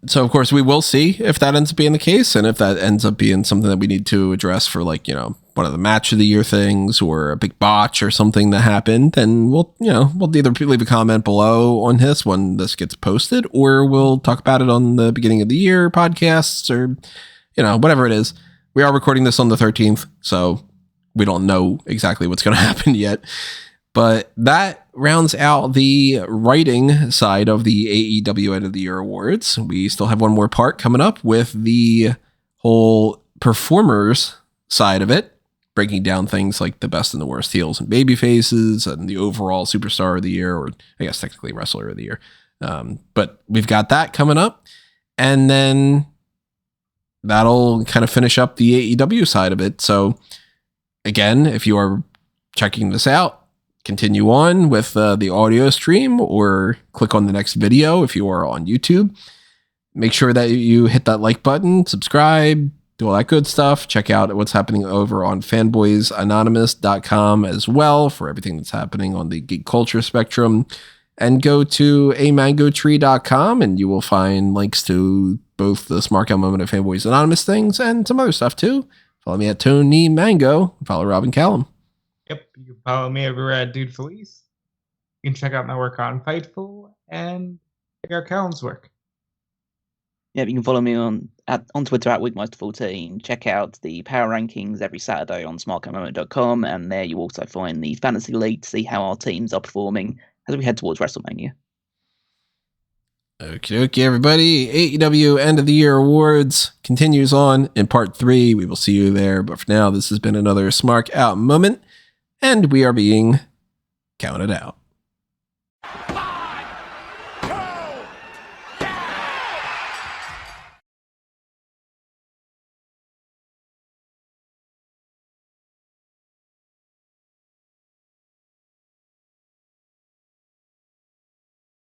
So, of course, we will see if that ends up being the case, and if that ends up being something that we need to address for, like, one of the match of the year things or a big botch or something that happened, then we'll either leave a comment below on this when this gets posted, or we'll talk about it on the beginning of the year podcasts or, whatever it is. We are recording this on the 13th, so we don't know exactly what's going to happen yet. But that rounds out the writing side of the AEW End of the Year Awards. We still have one more part coming up with the whole performers side of it, breaking down things like the best and the worst heels and baby faces and the overall superstar of the year, or I guess technically wrestler of the year. But we've got that coming up. And then that'll kind of finish up the AEW side of it. So again, if you are checking this out, continue on with the audio stream or click on the next video if you are on YouTube. Make sure that you hit that like button, subscribe, do all that good stuff. Check out what's happening over on fanboysanonymous.com as well for everything that's happening on the geek culture spectrum. And go to amangotree.com and you will find links to both the Smark Out Moment and Fanboys Anonymous things and some other stuff too. Follow me at Tony Mango. Follow Rob and Callum. Yep, you can follow me everywhere at DeFelice. You can check out my work on Fightful and check out Callum's work. Yeah, you can follow me on Twitter at Wigmeister14. Check out the power rankings every Saturday on smarkoutmoment.com, and there you also find the fantasy league to see how our teams are performing as we head towards WrestleMania. Okay, everybody. AEW End of the Year Awards continues on in part 3. We will see you there. But for now, this has been another Smark Out Moment, and we are being counted out.